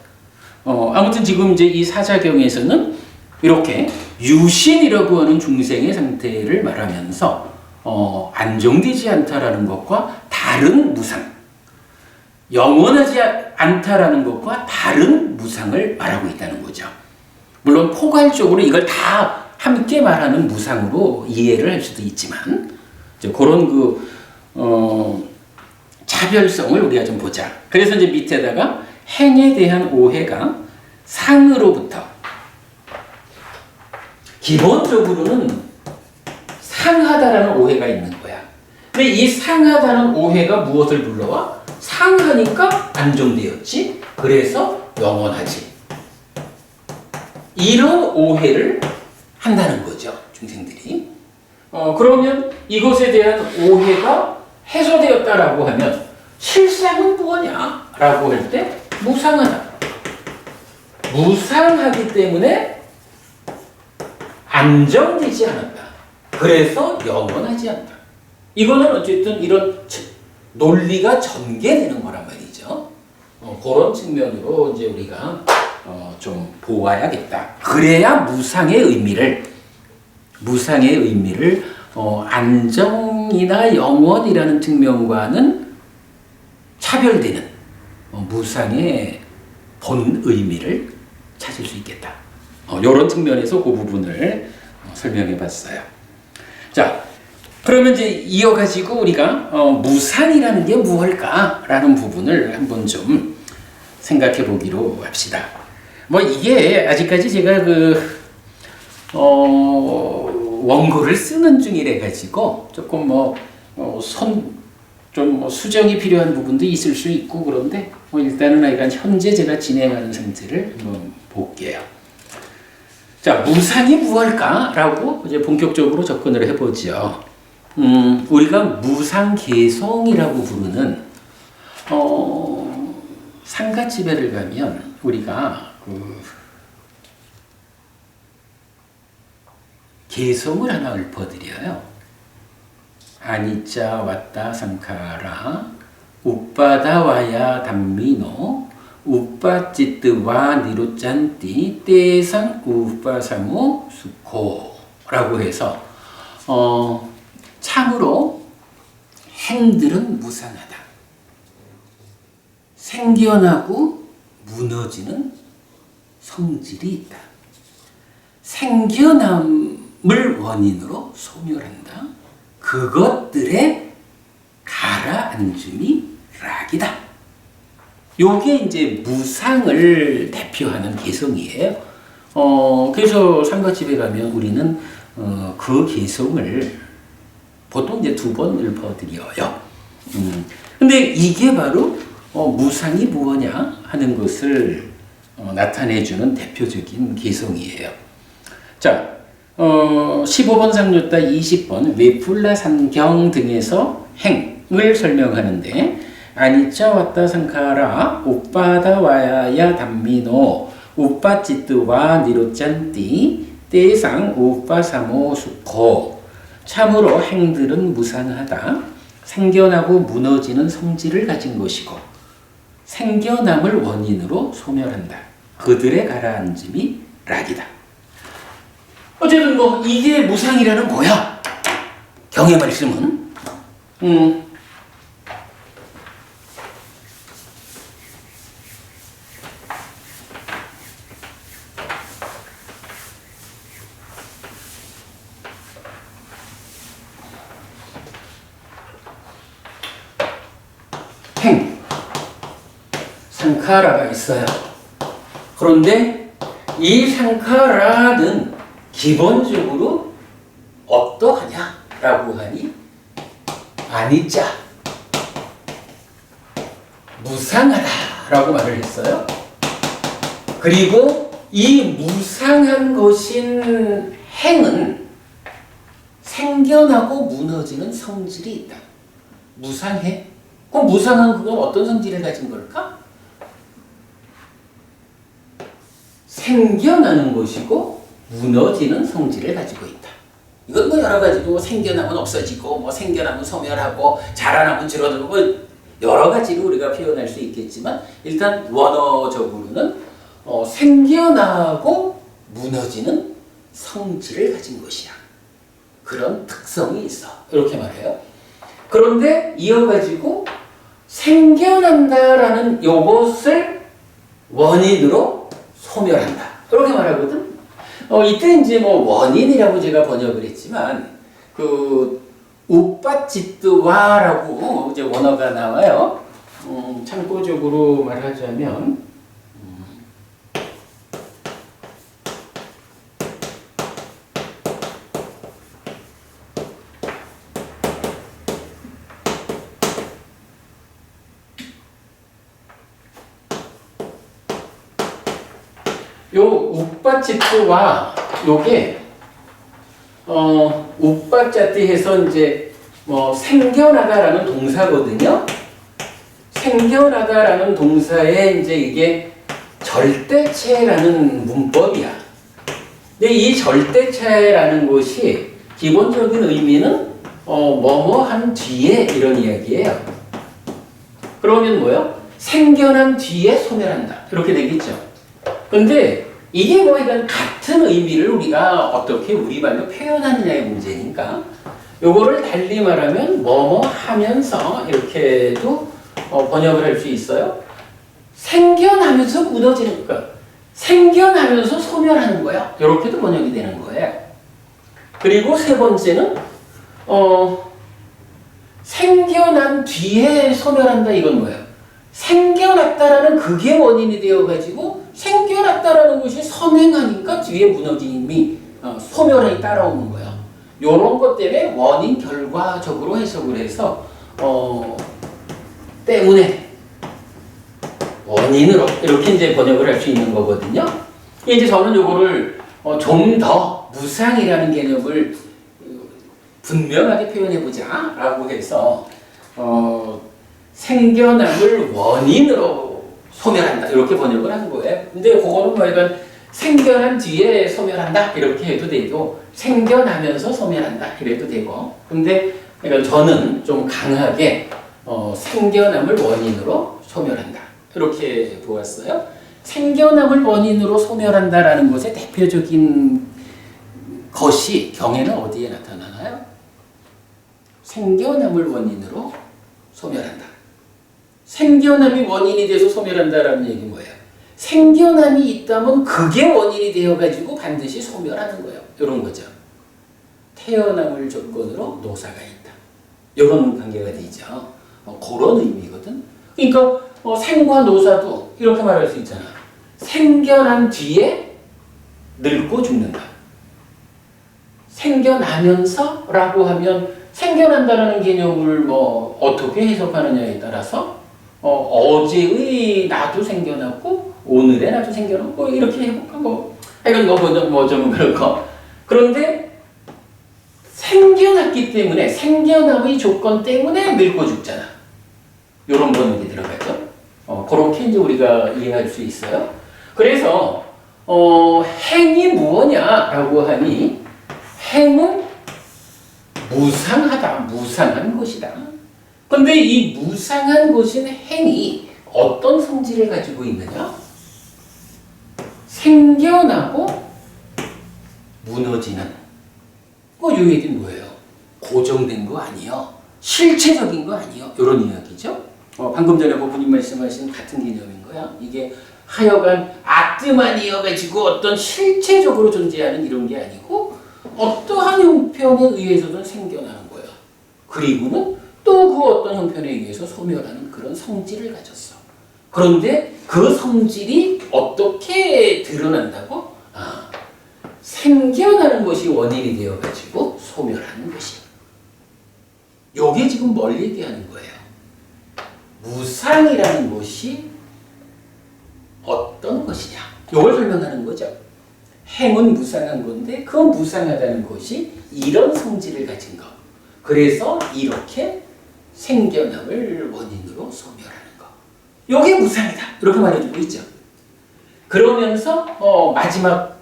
아무튼 지금 이제 이 사자경에서는 이렇게 유신이라고 하는 중생의 상태를 말하면서 안정되지 않다라는 것과 다른 무상, 영원하지 않다라는 것과 다른 무상을 말하고 있다는 거죠. 물론 포괄적으로 이걸 다 함께 말하는 무상으로 이해를 할 수도 있지만 이제 그런 차별성을 우리가 좀 보자. 그래서 이제 밑에다가 행에 대한 오해가 상으로부터 기본적으로는 상하다라는 오해가 있는 거야. 근데 이 상하다는 오해가 무엇을 불러와? 상하니까 안정되었지. 그래서 영원하지. 이런 오해를 한다는 거죠, 중생들이. 그러면 이것에 대한 오해가 해소되었다라고 하면 실상은 뭐냐? 라고 할 때 무상하다. 무상하기 때문에 안정되지 않았다. 그래서 영원하지 않다. 이거는 어쨌든 이런 논리가 전개되는 거란 말이죠. 그런 측면으로 이제 우리가 좀 보아야겠다. 그래야 무상의 의미를 안정이나 영원이라는 측면과는 차별되는 무상의 본 의미를 찾을 수 있겠다. 이런 측면에서 그 부분을 설명해 봤어요. 자, 그러면 이제 이어가지고 우리가 무상이라는 게 무엇일까라는 부분을 한번 좀 생각해 보기로 합시다. 뭐 이게 아직까지 제가 원고를 쓰는 중이래 가지고 조금 좀 수정이 필요한 부분도 있을 수 있고 그런데 일단은 현재 제가 진행하는 상태를 한번 볼게요. 자, 무상이 무엇일까라고 이제 본격적으로 접근을 해보죠. 우리가 무상개송이라고 부르는 상가집에를 가면 우리가 개송을 하나 읊어드려요. 아니짜 왔다 상카라 우빠다 와야 담미노 우빠찌뜨와 니루짠띠 떼상 우빠사무 수코라고 해서 참으로 행들은 무상하다. 생겨나고 무너지는 성질이 있다. 생겨남을 원인으로 소멸한다. 그것들의 가라앉음이 락이다. 요게 이제 무상을 대표하는 개성이에요. 그래서 상가집에 가면 우리는 그 개성을 보통 이제 2번 읊어드려요. 근데 이게 바로 무상이 무엇냐 하는 것을 나타내주는 대표적인 개성이에요. 자, 15번 상류따 20번 외풀라 산경 등에서 행을 설명하는데 아니짜 왔다 상카라 오빠다 와야 담미노 우빠찌뜨와 니로짠띠 떼상 우빠사모 수코 참으로 행들은 무상하다. 생겨나고 무너지는 성질을 가진 것이고 생겨남을 원인으로 소멸한다. 그들의 가라앉음이 락이다. 어쨌든 이게 무상이라는 거야. 경의 말씀은 행 상카라가 있어요. 그런데 이 상카라는 기본적으로 어떠하냐라고 하니 아니짜 무상하다라고 말을 했어요. 그리고 이 무상한 것인 행은 생겨나고 무너지는 성질이 있다. 무상해? 그럼 무상한 그건 어떤 성질을 가진 걸까? 생겨나는 것이고 무너지는 성질을 가지고 있다. 이건 여러 가지로 생겨나면 없어지고 생겨나면 소멸하고 자라나면 줄어들고 여러 가지로 우리가 표현할 수 있겠지만 일단 원어적으로는 생겨나고 무너지는 성질을 가진 것이야. 그런 특성이 있어. 이렇게 말해요. 그런데 이어가지고 생겨난다라는 요것을 원인으로 소멸한다. 이렇게 말하거든. 이때 이제 뭐 원인이라고 제가 번역을 했지만 그 우빠짓드와라고 이제 원어가 나와요. 참고적으로 말하자면 요 우빠짓드와 요게 우빠짜띠해서 이제 뭐 생겨나다라는 동사거든요. 생겨나다라는 동사에 이제 이게 절대체라는 문법이야. 근데 이 절대체라는 것이 기본적인 의미는 뭐뭐한 뒤에 이런 이야기예요. 그러면 뭐요? 생겨난 뒤에 소멸한다. 이렇게 되겠죠. 근데 이게 뭐 이건 같은 의미를 우리가 어떻게 우리 말로 표현하느냐의 문제니까 요거를 달리 말하면 뭐뭐 하면서 이렇게도 번역을 할 수 있어요. 생겨나면서 무너지는 거야. 생겨나면서 소멸하는 거야. 이렇게도 번역이 되는 거예요. 그리고 세 번째는 생겨난 뒤에 소멸한다. 이건 뭐예요? 생겨났다라는 그게 원인이 되어가지고 생겨났다라는 것이 선행하니까 뒤에 무너짐이 소멸이 따라오는 거야. 요런 것 때문에 원인 결과적으로 해석을 해서 때문에 원인으로 이렇게 이제 번역을 할 수 있는 거거든요. 이제 저는 요거를 좀 더 무상이라는 개념을 분명하게 표현해보자 라고 해서 생겨남을 원인으로 소멸한다 이렇게 번역을 한 거예요. 근데 그거는 뭐 이건 생겨난 뒤에 소멸한다 이렇게 해도 되고 생겨나면서 소멸한다 이래도 되고 근데 그러니까 저는 좀 강하게 생겨남을 원인으로 소멸한다 이렇게 보았어요. 생겨남을 원인으로 소멸한다라는 것의 대표적인 것이 경에는 어디에 나타나나요? 생겨남을 원인으로 소멸한다. 생겨남이 원인이 돼서 소멸한다라는 얘기는 뭐예요? 생겨남이 있다면 그게 원인이 되어가지고 반드시 소멸하는 거예요. 이런 거죠. 태어남을 조건으로 노사가 있다. 이런 관계가 되죠. 그런 의미거든. 그러니까 생과 노사도 이렇게 말할 수 있잖아. 생겨난 뒤에 늙고 죽는다. 생겨나면서라고 하면 생겨난다라는 개념을 뭐 어떻게 해석하느냐에 따라서 어제의 나도 생겨났고 오늘의 나도 생겨났고 이렇게 해볼까 이건 뭐 좀 그렇고 그런데 생겨났기 때문에 생겨남의 조건 때문에 늙고 죽잖아. 이런 번역이 들어가죠. 그렇게 이제 우리가 이해할 수 있어요. 그래서 행이 무엇냐라고 하니 행은 무상하다, 무상한 것이다. 근데 이 무상한 것인 행이 어떤 성질을 가지고 있느냐? 생겨나고 무너지는. 이 얘기는 뭐예요? 고정된 거 아니요. 실체적인 거 아니요. 이런 이야기죠. 방금 전에 부모님 말씀하신 같은 개념인 거야. 이게 하여간 아트만이어가지고 어떤 실체적으로 존재하는 이런 게 아니고 어떠한 형편에 의해서든 생겨나는 거야. 그리고는 또 그 어떤 형편에 의해서 소멸하는 그런 성질을 가졌어. 그런데 그 성질이 어떻게 드러난다고? 생겨나는 것이 원인이 되어가지고 소멸하는 것이. 요게 지금 뭘 얘기하는 거예요? 무상이라는 것이 어떤 것이냐? 요걸 설명하는 거죠. 행은 무상한 건데 그 무상하다는 것이 이런 성질을 가진 것. 그래서 이렇게 생겨남을 원인으로 소멸하는 것. 요게 무상이다. 이렇게 말해주고 있죠. 그러면서 마지막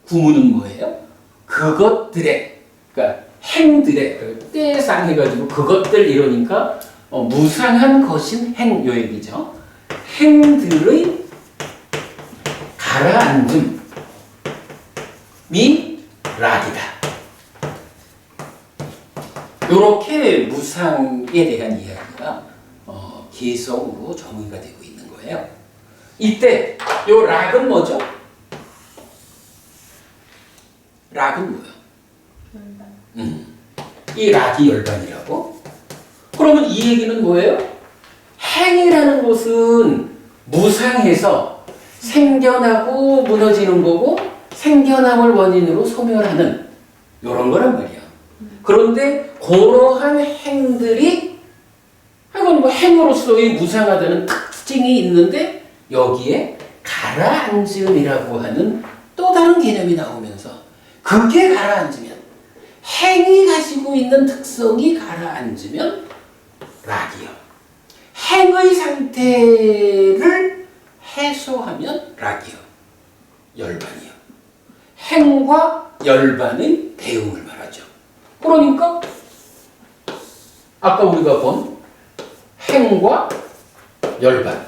구문은 뭐예요? 그것들의 그러니까 행들의 떼상 해가지고 그것들 이러니까 무상한 것인 행 요 얘기죠. 행들의 가라앉음이 락이다. 요렇게 무상에 대한 이야기가 개성으로 정의가 되고 있는 거예요. 이때 요 락은 뭐죠? 락은 뭐야? 열반. 이 락이 열반이라고? 그러면 이 얘기는 뭐예요? 행이라는 것은 무상해서 생겨나고 무너지는 거고 생겨남을 원인으로 소멸하는 이런 거란 말이야. 그런데 그러한 행들이 하여간 뭐 행으로서의 무상하다는 특징이 있는데 여기에 가라앉음이라고 하는 또 다른 개념이 나오면서 그게 가라앉으면 행이 가지고 있는 특성이 가라앉으면 락이요. 행의 상태를 해소하면 락이요. 열반이요. 행과 열반의 대응을 말하죠. 그러니까 아까 우리가 본 행과 열반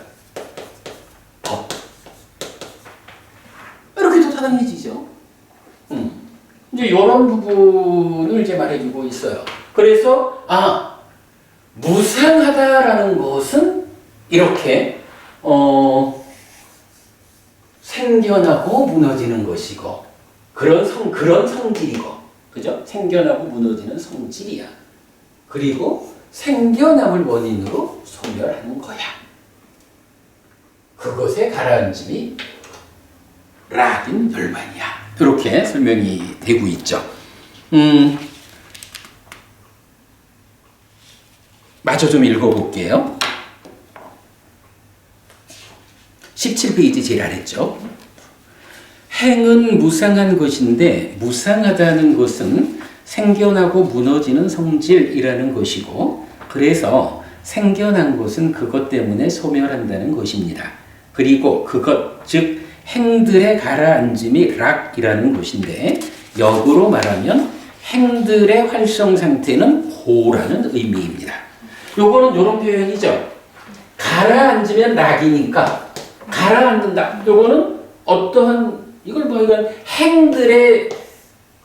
이렇게 또 타당해지죠. 이제 이런 부분을 이제 말해주고 있어요. 그래서 무상하다라는 것은 이렇게 생겨나고 무너지는 것이고 그런 성질이고, 그죠? 생겨나고 무너지는 성질이야. 그리고 생겨남을 원인으로 소멸하는 거야. 그것의 가라앉음이 락인 열반이야. 이렇게 설명이 되고 있죠. 마저 좀 읽어볼게요. 17페이지 제일 아래죠. 행은 무상한 것인데 무상하다는 것은 생겨나고 무너지는 성질이라는 것이고, 그래서 생겨난 것은 그것 때문에 소멸한다는 것입니다. 그리고 그것, 즉 행들의 가라앉음이 락이라는 것인데, 역으로 말하면 행들의 활성 상태는 고라는 의미입니다. 요거는 요런 표현이죠. 가라앉으면 락이니까 가라앉는다. 요거는 어떠한 이걸 뭐 이건 행들의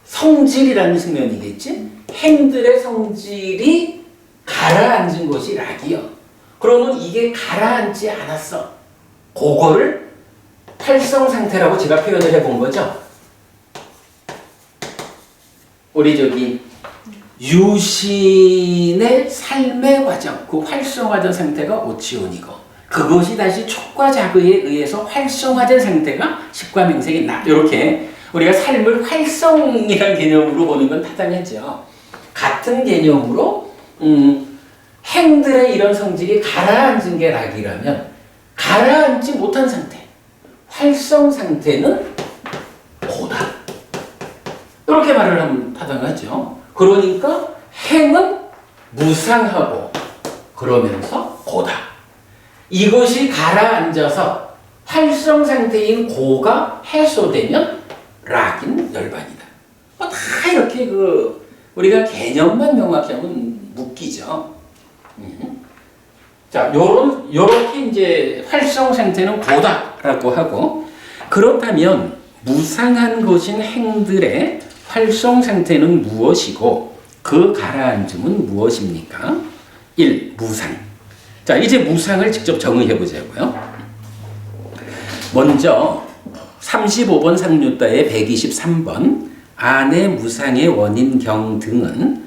성질이라는 측면이겠지. 행들의 성질이 가라앉은 것이 락이요. 그러면 이게 가라앉지 않았어. 그거를 활성 상태라고 제가 표현을 해본 거죠. 우리 저기 유신의 삶의 과정, 그 활성화된 상태가 오치온이고, 그것이 다시 촉과 자극에 의해서 활성화된 상태가 식과 명색이 나. 이렇게 우리가 삶을 활성이라는 개념으로 보는 건 타당하죠. 같은 개념으로 행들의 이런 성질이 가라앉은 게 락이라면 가라앉지 못한 상태, 활성 상태는 고다. 이렇게 말을 하면 타당하죠. 그러니까 행은 무상하고 그러면서 고다. 이것이 가라앉아서 활성 상태인 고가 해소되면 락인 열반이다. 다 이렇게 우리가 개념만 명확히 하면 묶이죠. 자, 요렇게 이제 활성 상태는 고다라고 하고, 그렇다면 무상한 것인 행들의 활성 상태는 무엇이고 그 가라앉음은 무엇입니까? 1. 무상. 자, 이제 무상을 직접 정의해 보자고요. 먼저 35번 상류따의 123번 안의 무상의 원인경 등은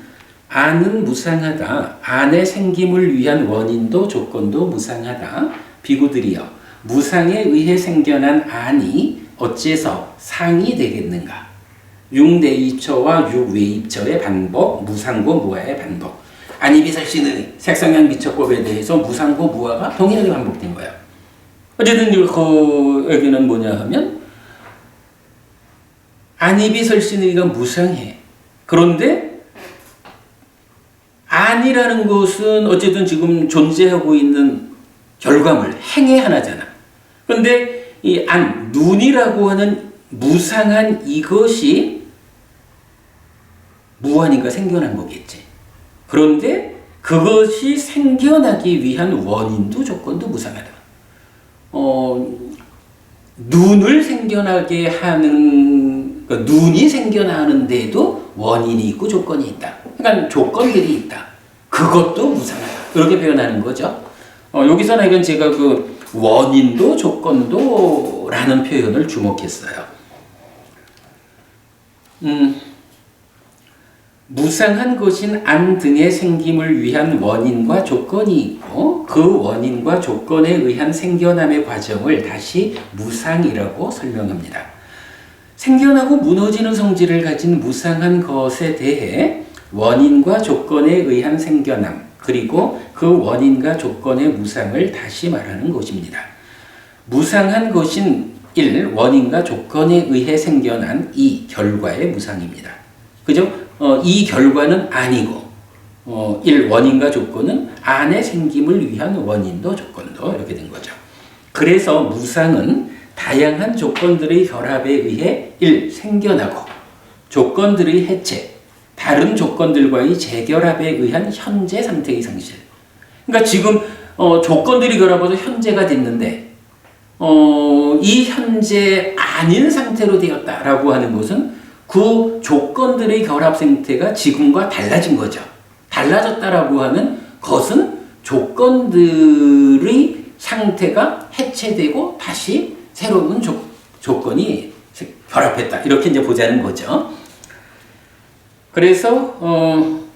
안은 무상하다. 안의 생김을 위한 원인도 조건도 무상하다. 비구들이여, 무상에 의해 생겨난 안이 어째서 상이 되겠는가? 육내이처와 육외이처의 반복, 무상고 무아의 반복. 안이비설신의 색성향 미처법에 대해서 무상고 무아가 동일하게 반복된 거예요. 어쨌든 그 얘기는 뭐냐 하면 안이비설신의가 무상해. 그런데 안이라는 것은 어쨌든 지금 존재하고 있는 결과물, 행의 하나잖아. 그런데 이 안, 눈이라고 하는 무상한 이것이 무하니까 생겨난 거겠지. 그런데 그것이 생겨나기 위한 원인도 조건도 무상하다. 눈을 생겨나게 하는, 그러니까 눈이 생겨나는데도 원인이 있고 조건이 있다. 그러니까 조건들이 있다. 그것도 무상하다. 이렇게 표현하는 거죠. 여기서는 이건 제가 그 원인도 조건도라는 표현을 주목했어요. 무상한 것인 안 등의 생김을 위한 원인과 조건이 있고 그 원인과 조건에 의한 생겨남의 과정을 다시 무상이라고 설명합니다. 생겨나고 무너지는 성질을 가진 무상한 것에 대해 원인과 조건에 의한 생겨남 그리고 그 원인과 조건의 무상을 다시 말하는 것입니다. 무상한 것인 1. 원인과 조건에 의해 생겨난 2. 결과의 무상입니다. 그죠? 이 결과는 아니고 1. 원인과 조건은 안의 생김을 위한 원인도 조건도 이렇게 된 거죠. 그래서 무상은 다양한 조건들의 결합에 의해 1. 생겨나고 조건들의 해체 다른 조건들과의 재결합에 의한 현재 상태의 상실. 그러니까 지금 조건들이 결합해서 현재가 됐는데 이 현재 아닌 상태로 되었다라고 하는 것은 그 조건들의 결합 상태가 지금과 달라진 거죠. 달라졌다라고 하는 것은 조건들의 상태가 해체되고 다시 새로운 조건이 결합했다. 이렇게 이제 보자는 거죠. 그래서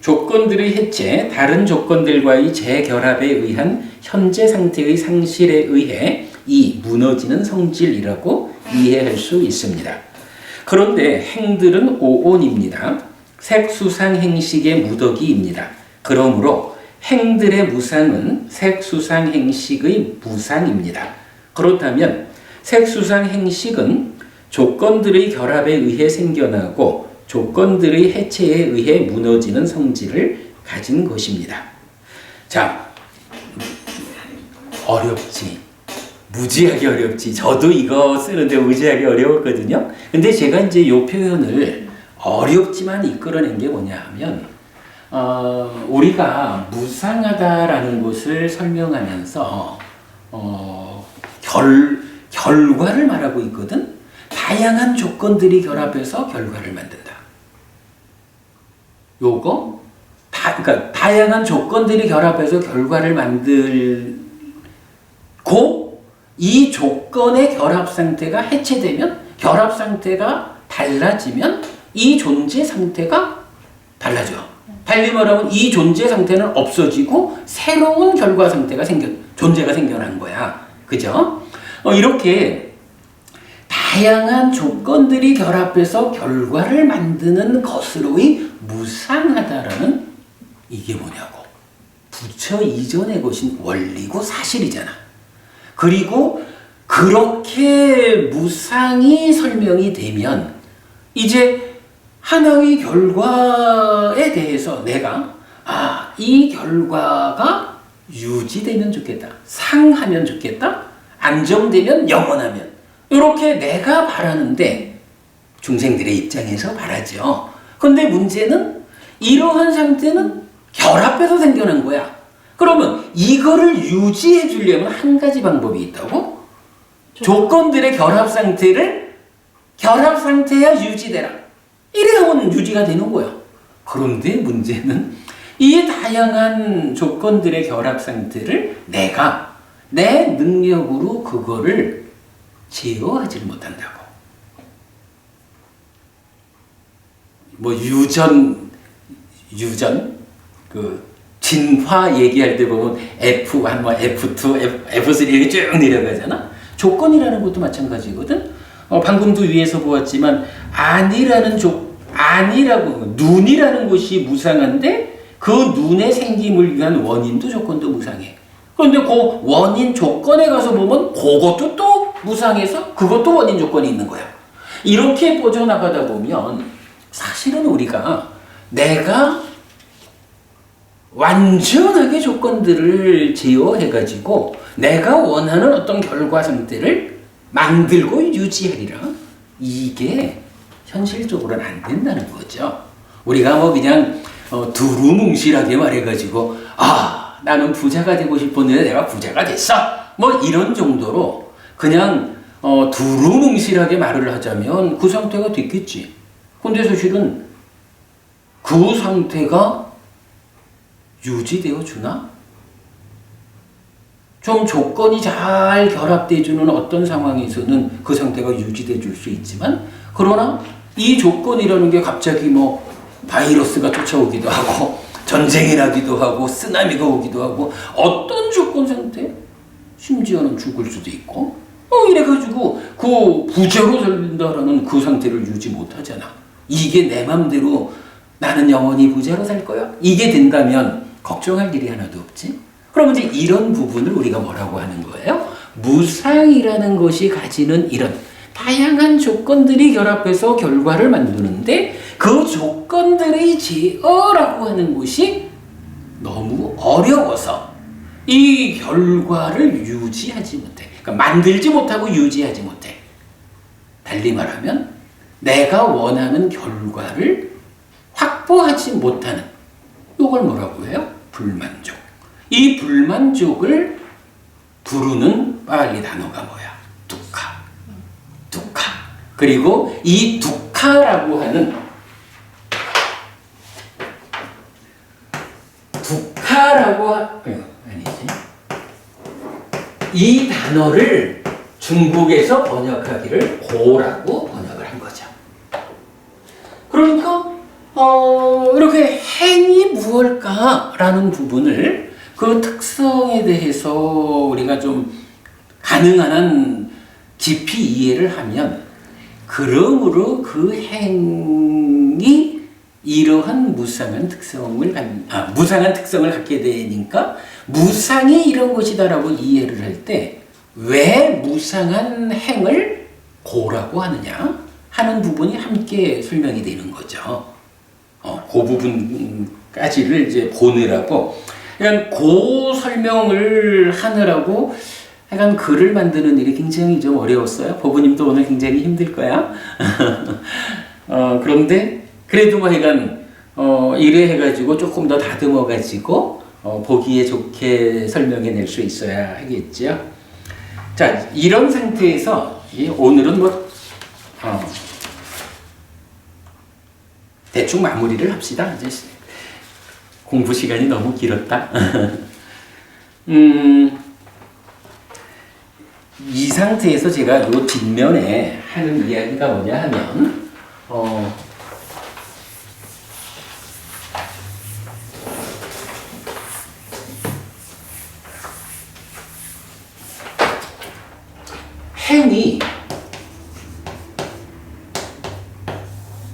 조건들의 해체, 다른 조건들과의 재결합에 의한 현재 상태의 상실에 의해 이 무너지는 성질이라고 이해할 수 있습니다. 그런데 행들은 오온입니다. 색수상행식의 무더기입니다. 그러므로 행들의 무상은 색수상행식의 무상입니다. 그렇다면 색수상행식은 조건들의 결합에 의해 생겨나고 조건들의 해체에 의해 무너지는 성질을 가진 것입니다. 자, 어렵지. 무지하게 어렵지. 저도 이거 쓰는데 무지하게 어려웠거든요. 근데 제가 이제 이 표현을 어렵지만 이끌어낸 게 뭐냐 하면, 우리가 무상하다라는 것을 설명하면서, 결과를 말하고 있거든? 다양한 조건들이 결합해서 결과를 만든다. 요거, 그러니까 다양한 조건들이 결합해서 결과를 만들고, 이 조건의 결합 상태가 해체되면, 결합 상태가 달라지면 이 존재 상태가 달라져. 달리 말하면 이 존재 상태는 없어지고 새로운 결과 상태가 존재가 생겨난 거야. 그죠? 이렇게 다양한 조건들이 결합해서 결과를 만드는 것으로의 무상하다라는 이게 뭐냐고. 부처 이전의 것인 원리고 사실이잖아. 그리고 그렇게 무상이 설명이 되면 이제 하나의 결과에 대해서 내가 이 결과가 유지되면 좋겠다. 상하면 좋겠다. 안정되면 영원하면 이렇게 내가 바라는데 중생들의 입장에서 바라죠. 근데 문제는 이러한 상태는 결합해서 생겨난 거야. 그러면 이거를 유지해 주려면 한 가지 방법이 있다고? 조건들의 결합 상태야 유지되라. 이래야만 유지가 되는 거야. 그런데 문제는 이 다양한 조건들의 결합 상태를 내가 내 능력으로 그거를 제어하지 못한다고. 뭐 유전 진화 얘기할 때 보면 F1, 뭐 F2, F3 이렇게 쭉 내려가잖아. 조건이라는 것도 마찬가지거든. 방금도 위에서 보았지만 눈이라는 것이 무상한데 그 눈의 생김을 위한 원인도 조건도 무상해. 그런데 그 원인 조건에 가서 보면 그것도 또 무상해서 그것도 원인 조건이 있는 거야. 이렇게 뻗어나가다 보면 사실은 우리가 내가 완전하게 조건들을 제어해가지고 내가 원하는 어떤 결과 상태를 만들고 유지하리라. 이게 현실적으로는 안 된다는 거죠. 우리가 뭐 그냥 두루뭉실하게 말해가지고 나는 부자가 되고 싶었는데 내가 부자가 됐어. 뭐 이런 정도로 그냥 두루뭉실하게 말을 하자면 그 상태가 됐겠지. 근데 사실은 그 상태가 유지되어 주나? 좀 조건이 잘 결합돼주는 어떤 상황에서는 그 상태가 유지돼 줄 수 있지만, 그러나 이 조건이라는 게 갑자기 뭐 바이러스가 쫓아오기도 하고 전쟁이 나기도 하고 쓰나미가 오기도 하고 어떤 조건 상태? 심지어는 죽을 수도 있고 이래가지고 그 부자로 살린다라는 그 상태를 유지 못하잖아. 이게 내 맘대로 나는 영원히 부자로 살 거야? 이게 된다면 걱정할 일이 하나도 없지. 그럼 이제 이런 부분을 우리가 뭐라고 하는 거예요? 무상이라는 것이 가지는 이런 다양한 조건들이 결합해서 결과를 만드는데 그 조건들의 제어라고 하는 것이 너무 어려워서 이 결과를 유지하지 못해. 그러니까 만들지 못하고 유지하지 못해. 달리 말하면 내가 원하는 결과를 확보하지 못하는, 이걸 뭐라고 해요? 불만족. 이 불만족을 부르는 빨리 단어가 뭐야? 두카. 두카. 그리고 이 두카라고 하는 아니지. 이 단어를 중국에서 번역하기를 고라고 번역을 한 거죠. 그러니까 이렇게 행이 무엇일까라는 부분을 그 특성에 대해서 우리가 좀 가능한 한 깊이 이해를 하면 그러므로 그 행이 이러한 무상한 특성을 갖게 되니까 무상이 이런 것이다라고 이해를 할 때 왜 무상한 행을 고라고 하느냐 하는 부분이 함께 설명이 되는 거죠. 그 부분까지를 이제 보느라고, 그러니까 고 설명을 하느라고 약간 글을 만드는 일이 굉장히 좀 어려웠어요. 법우님도 오늘 굉장히 힘들 거야. 그런데 그래도 뭐 약간 이래 해가지고 조금 더 다듬어가지고 보기에 좋게 설명해낼 수 있어야 하겠죠. 자, 이런 상태에서 오늘은 뭐 대충 마무리를 합시다. 이제 공부 시간이 너무 길었다. 이 상태에서 제가 요 뒷면에 하는 이야기가 뭐냐 하면 행이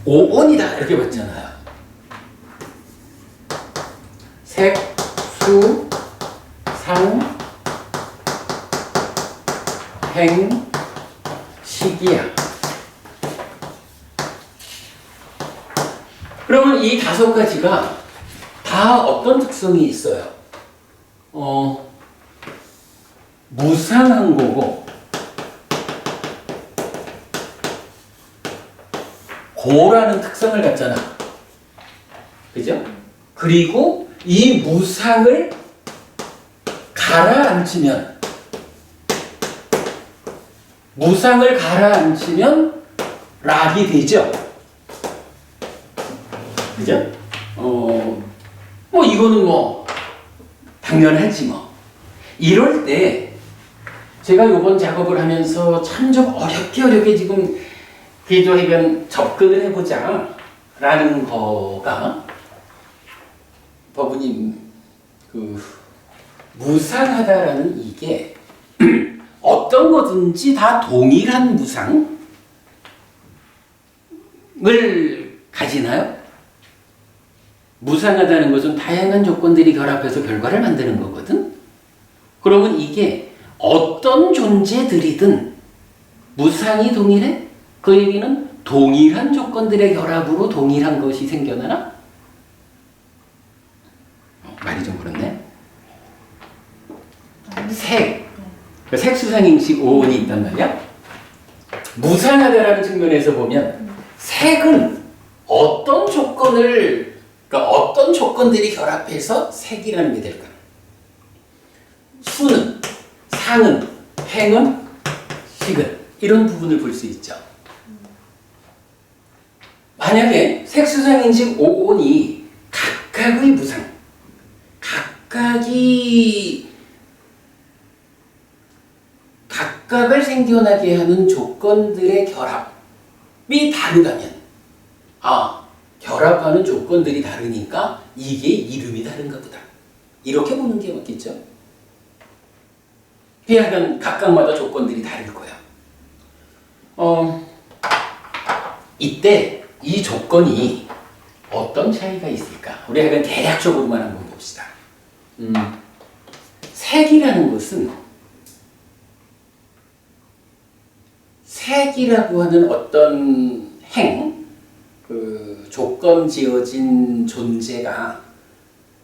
5원이다 이렇게 봤잖아요. 색, 수, 상, 행, 식이야. 그러면 이 5가지가 다 어떤 특성이 있어요? 무상한 거고 고라는 특성을 갖잖아. 그죠? 그리고 이 무상을 가라앉히면 락이 되죠. 그죠? 뭐 이거는 뭐 당연하지 뭐. 이럴 때 제가 이번 작업을 하면서 참 좀 어렵게 지금 그래도 이건 접근을 해보자 라는 거가 법우님 그 무상하다라는 이게 어떤 거든지 다 동일한 무상을 가지나요? 무상하다는 것은 다양한 조건들이 결합해서 결과를 만드는 거거든. 그러면 이게 어떤 존재들이든 무상이 동일해? 그 얘기는 동일한 조건들의 결합으로 동일한 것이 생겨나나? 말이 좀 그렇네. 색수상행식 5원이 있단 말이야. 무상하다라는 측면에서 보면 색은 어떤 조건들이 결합해서 색이라는 게 될까? 수는, 상은, 행은, 식은 이런 부분을 볼 수 있죠. 만약에 색수상행식 5원이 각각의 무상, 각각이 생겨나게 하는 조건들의 결합이 다르다면, 결합하는 조건들이 다르니까 이게 이름이 다른가 보다. 이렇게 보는 게 맞겠죠? 그냥 각각마다 조건들이 다를 거야. 이때 이 조건이 어떤 차이가 있을까? 우리 약간 대략적으로만 한번 봅시다. 색이라는 것은 색이라고 하는 어떤 조건 지어진 존재가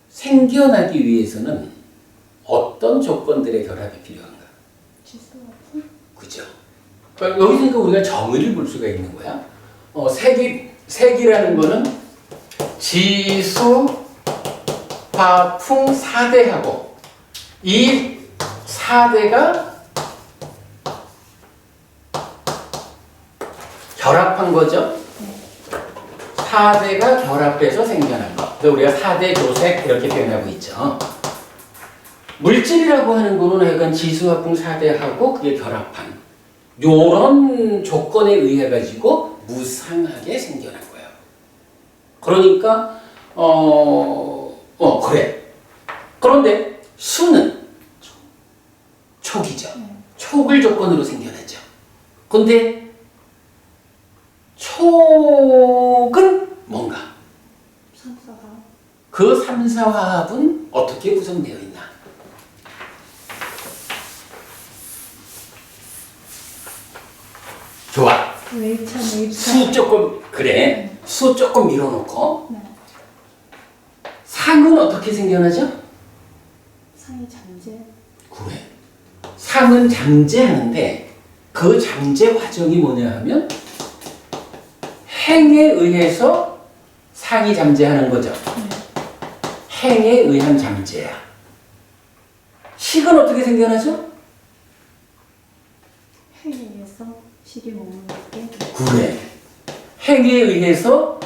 생겨나기 위해서는 어떤 조건들의 결합이 필요한가? 그죠? 그러니까 여기서 우리가 정의를 볼 수가 있는 거야. 색이라는 거는 지수, 화풍, 4대하고 이 4대가 결합한 거죠. 4대가 결합해서 생겨난 거. 그래서 우리가 4대 조색 이렇게 표현하고 있죠. 물질이라고 하는 거는 약간 지수, 화풍, 4대하고 그게 결합한 요런 조건에 의해 가지고 무상하게 생겨난 거예요. 그러니까 그래. 그런데 수는 촉이죠. 촉을 조건으로 생겨나죠. 근데 촉은 뭔가? 그 3, 4화합은 어떻게 구성되어 있나? 좋아. 수 조금 그래. 수 조금 밀어놓고. 네. 상은 어떻게 생겨나죠? 상이 잠재. 그래. 상은 잠재하는데 그 잠재 과정이 뭐냐 하면 행에 의해서 상이 잠재하는 거죠. 행에 의한 잠재야. 식은 어떻게 생겨나죠? 행에 의해서 식이 머무는 게. 그래. 행에 의해서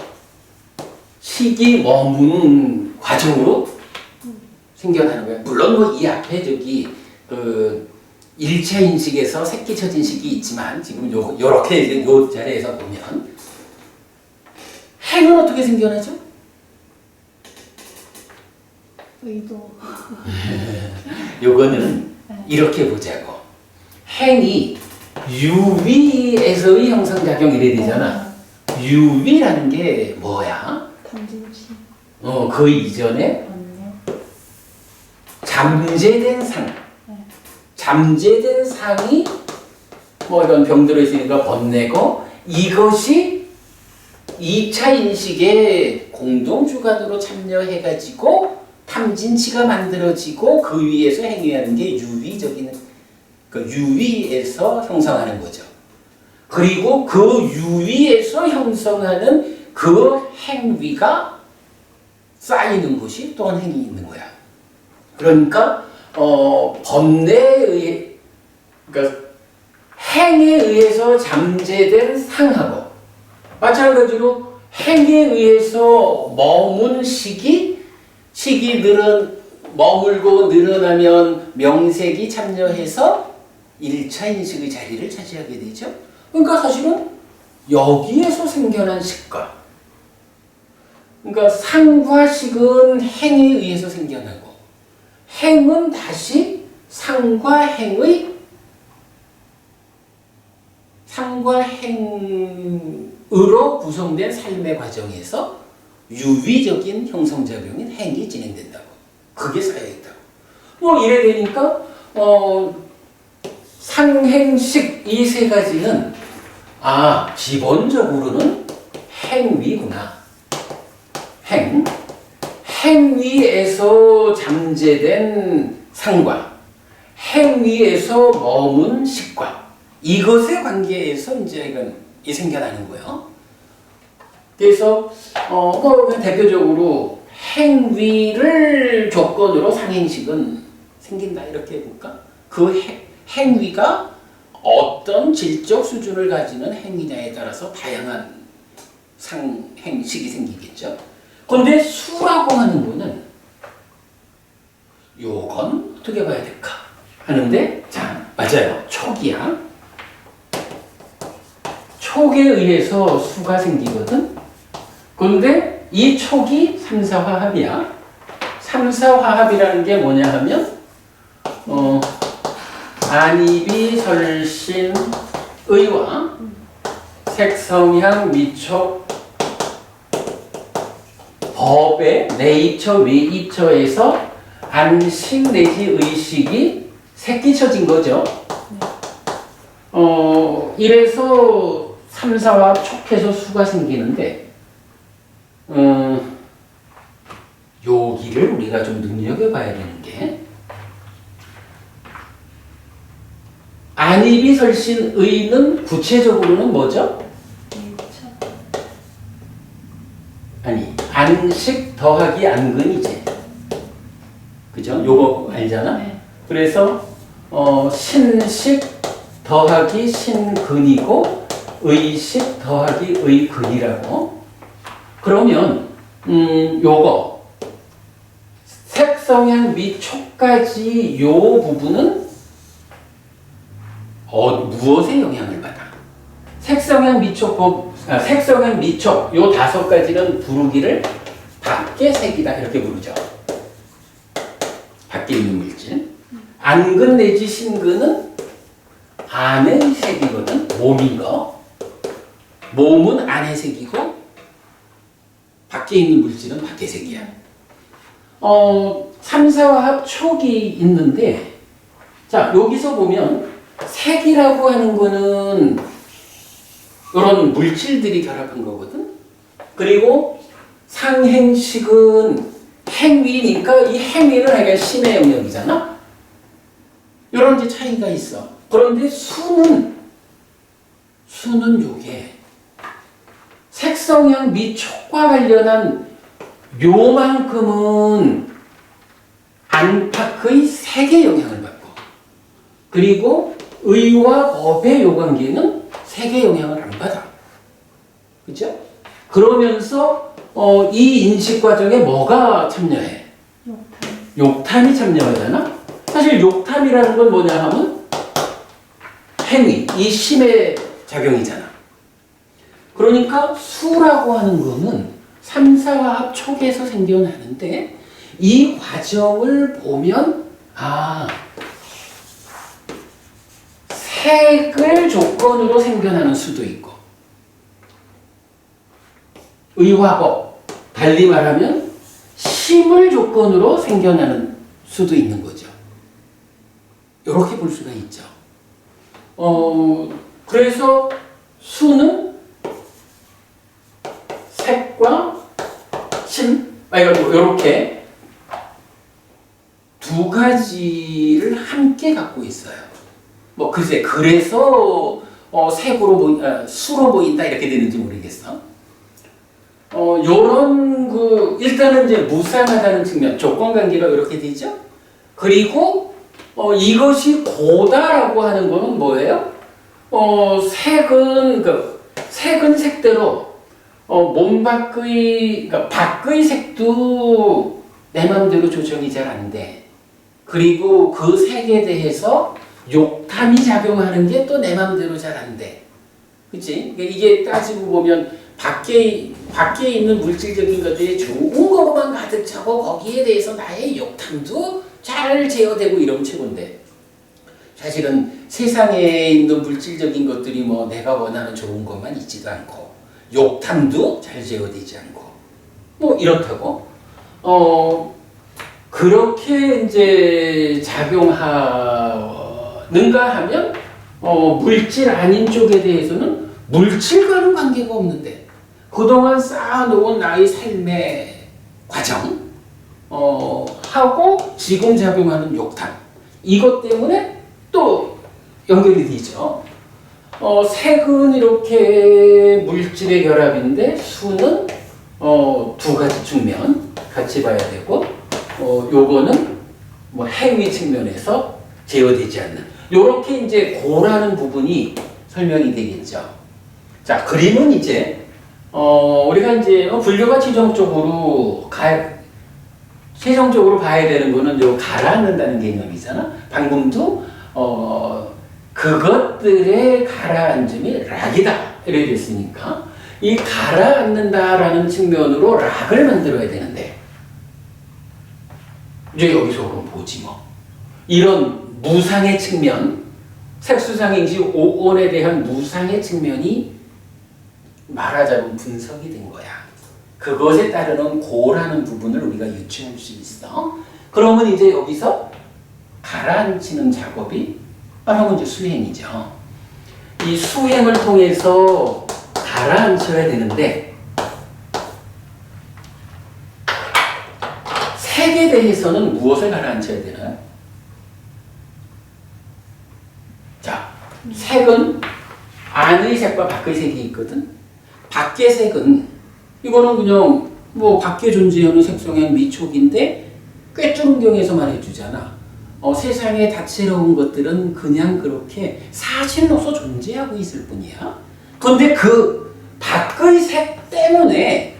식이 머무는 과정으로 생겨나는 거야. 물론 뭐 이 앞에 저기 그 1차 인식에서 새끼쳐진 식이 있지만 지금 요렇게 요 자리에서 보면 행은 어떻게 생겨나죠? 의도. 요거는 이렇게 보자고. 행이 유위에서의 형성작용 이래 되잖아. 유위라는 게 뭐야? 담진치. 그 이전에 잠재된 상. 잠재된 상이 뭐 이런 병들어 있으니까 번내고 이것이 2차 인식에 공동주관으로 참여해가지고 탐진치가 만들어지고 그 위에서 행위하는 게 유위적인 그 유위에서 형성하는 거죠. 그리고 그 유위에서 형성하는 그 행위가 쌓이는 곳이 또한 행위 있는 거야. 그러니까 번뇌에 의해 그러니까 행에 의해서 잠재된 상하고 마찬가지로 행에 의해서 머문 식이 머물고 늘어나면 명색이 참여해서 1차 인식의 자리를 차지하게 되죠. 그러니까 사실은 여기에서 생겨난 식과 그러니까 상과 식은 행에 의해서 생겨나고 행은 다시 상과 행으로 구성된 삶의 과정에서 유위적인 형성작용인 행이 진행된다고. 그게 쌓여있다고. 뭐 이래 되니까 상행식 이 세 가지는 기본적으로는 행위구나. 행위에서 잠재된 상과 행위에서 머문 식과 이것의 관계에서 이제 이건 생겨나는 거예요. 그래서 그냥 대표적으로 행위를 조건으로 상행식은 생긴다 이렇게 해볼까? 그 행위가 어떤 질적 수준을 가지는 행위냐에 따라서 다양한 상행식이 생기겠죠. 그런데 수라고 하는 거는 요건 어떻게 봐야 될까 하는데 자 맞아요. 촉이야. 촉에 의해서 수가 생기거든. 그런데 이 촉이 3, 4화합이야. 3, 4화합이라는 게 뭐냐 하면 안입이 설신 의와 색성향 미촉 법의 내입처 외입처에서 안식 내지 의식이 새끼쳐진 거죠. 이래서 3, 4화합 촉해서 수가 생기는데 여기를 우리가 좀 눈여겨봐야 되는 게 안입이 설신 의는 구체적으로는 뭐죠? 아니 안식 더하기 안근이지. 그죠? 요거 알잖아? 네. 그래서 신식 더하기 신근이고 의식 더하기 의근이라고. 그러면 요거 색성향 및 촉까지 요 부분은 무엇에 영향을 받아? 색성향 미촉 색성향 미촉 요 5가지는 부르기를 밖의 색이다 이렇게 부르죠. 밖에 있는 물질. 안근 내지 신근은 안의 색이거든. 몸인 거. 몸은 안의 색이고 밖에 있는 물질은 밖의 색이야. 3, 4화합 촉이 있는데 자 여기서 보면 색이라고 하는 거는 이런 물질들이 결합한 거거든. 그리고 상행식은 행위니까 이 행위를 하기가 신의 영역이잖아. 이런 이제 차이가 있어. 그런데 수는 요게 색성향 및 촉과 관련한 요만큼은 안팎의 색의 영향을 받고 그리고 의와 법의 요 관계는 색의 영향을 안 받아. 그죠? 그러면서 이 인식 과정에 뭐가 참여해? 욕탐이 참여하잖아? 사실 욕탐이라는 건 뭐냐 하면 행위, 이 심의 작용이잖아. 그러니까 수라고 하는 거는 3, 4화합 촉에서 생겨나는데 이 과정을 보면 색을 조건으로 생겨나는 수도 있고 의화법, 달리 말하면 심을 조건으로 생겨나는 수도 있는 거죠. 이렇게 볼 수가 있죠. 그래서 수는 색과 심, 이렇게 두 가지를 함께 갖고 있어요. 뭐 글쎄 그래서 색으로 수로 보인다 이렇게 되는지 모르겠어. 요런 일단은 이제 무상하다는 측면, 조건 관계가 이렇게 되죠. 그리고 이것이 고다라고 하는 거는 뭐예요? 색은 색대로 몸 밖의 그러니까 밖의 색도 내 마음대로 조정이 잘 안 돼. 그리고 그 색에 대해서 욕탐이 작용하는 게 또 내 마음대로 잘 안 돼. 그치? 이게 따지고 보면 밖에 있는 물질적인 것들이 좋은 거로만 가득 차고 거기에 대해서 나의 욕탐도 잘 제어되고 이러면 최고인데 사실은 세상에 있는 물질적인 것들이 뭐 내가 원하는 좋은 것만 있지도 않고 욕탐도 잘 제어되지 않고 뭐 이렇다고 그렇게 이제 작용하는가 하면 물질 아닌 쪽에 대해서는 물질과는 관계가 없는데 그동안 쌓아놓은 나의 삶의 과정 하고 지금 작용하는 욕탐 이것 때문에 또 연결이 되죠. 색은 이렇게 물질의 결합인데 수는 두 가지 측면 같이 봐야 되고 요거는 뭐 행위 측면에서 제어되지 않는 요렇게 이제 고라는 부분이 설명이 되겠죠. 자, 그림은 이제 우리가 이제 분류가 최종적으로 봐야 되는 거는 요 가라앉는다는 개념이잖아. 방금도 그것들의 가라앉음이 락이다 이래 됐으니까 이 가라앉는다라는 측면으로 락을 만들어야 되는데 이제 여기서 그럼 보지 뭐. 이런 무상의 측면, 색수상행시 5원에 대한 무상의 측면이 말하자면 분석이 된 거야. 그것에 따르는 고라는 부분을 우리가 유추할 수 있어. 그러면 이제 여기서 가라앉히는 작업이 바로 이제 수행이죠. 이 수행을 통해서 가라앉혀야 되는데 색에 대해서는 무엇을 가라앉혀야 되나요? 자, 색은 안의 색과 밖의 색이 있거든. 밖의 색은 이거는 그냥 뭐 밖에 존재하는 색성의 미촉인데 꿰뚫은경에서 말해주잖아. 세상에 다채로운 것들은 그냥 그렇게 사실로서 존재하고 있을 뿐이야. 그런데 그 밖의 색 때문에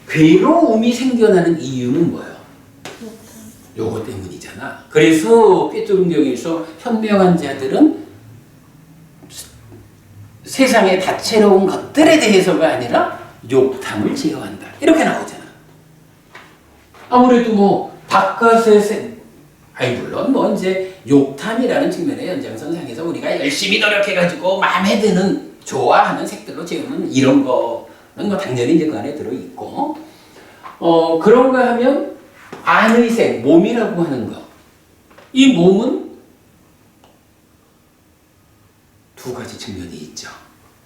괴로움이 생겨나는 이유는 뭐예요? 요거 때문이잖아. 그래서 꿰뚫은경에서 현명한 자들은 세상의 다채로운 것들에 대해서가 아니라 욕탐을 제어한다. 이렇게 나오잖아. 아무래도 뭐 바깥의 색, 물론 뭐 이제 욕탐이라는 측면의 연장선상에서 우리가 열심히 노력해가지고 마음에 드는 좋아하는 색들로 재우는 이런 거는 뭐 당연히 이제 그 안에 들어 있고, 그런가 하면 안의 색, 몸이라고 하는 거. 이 몸은 두 가지 측면이 있죠.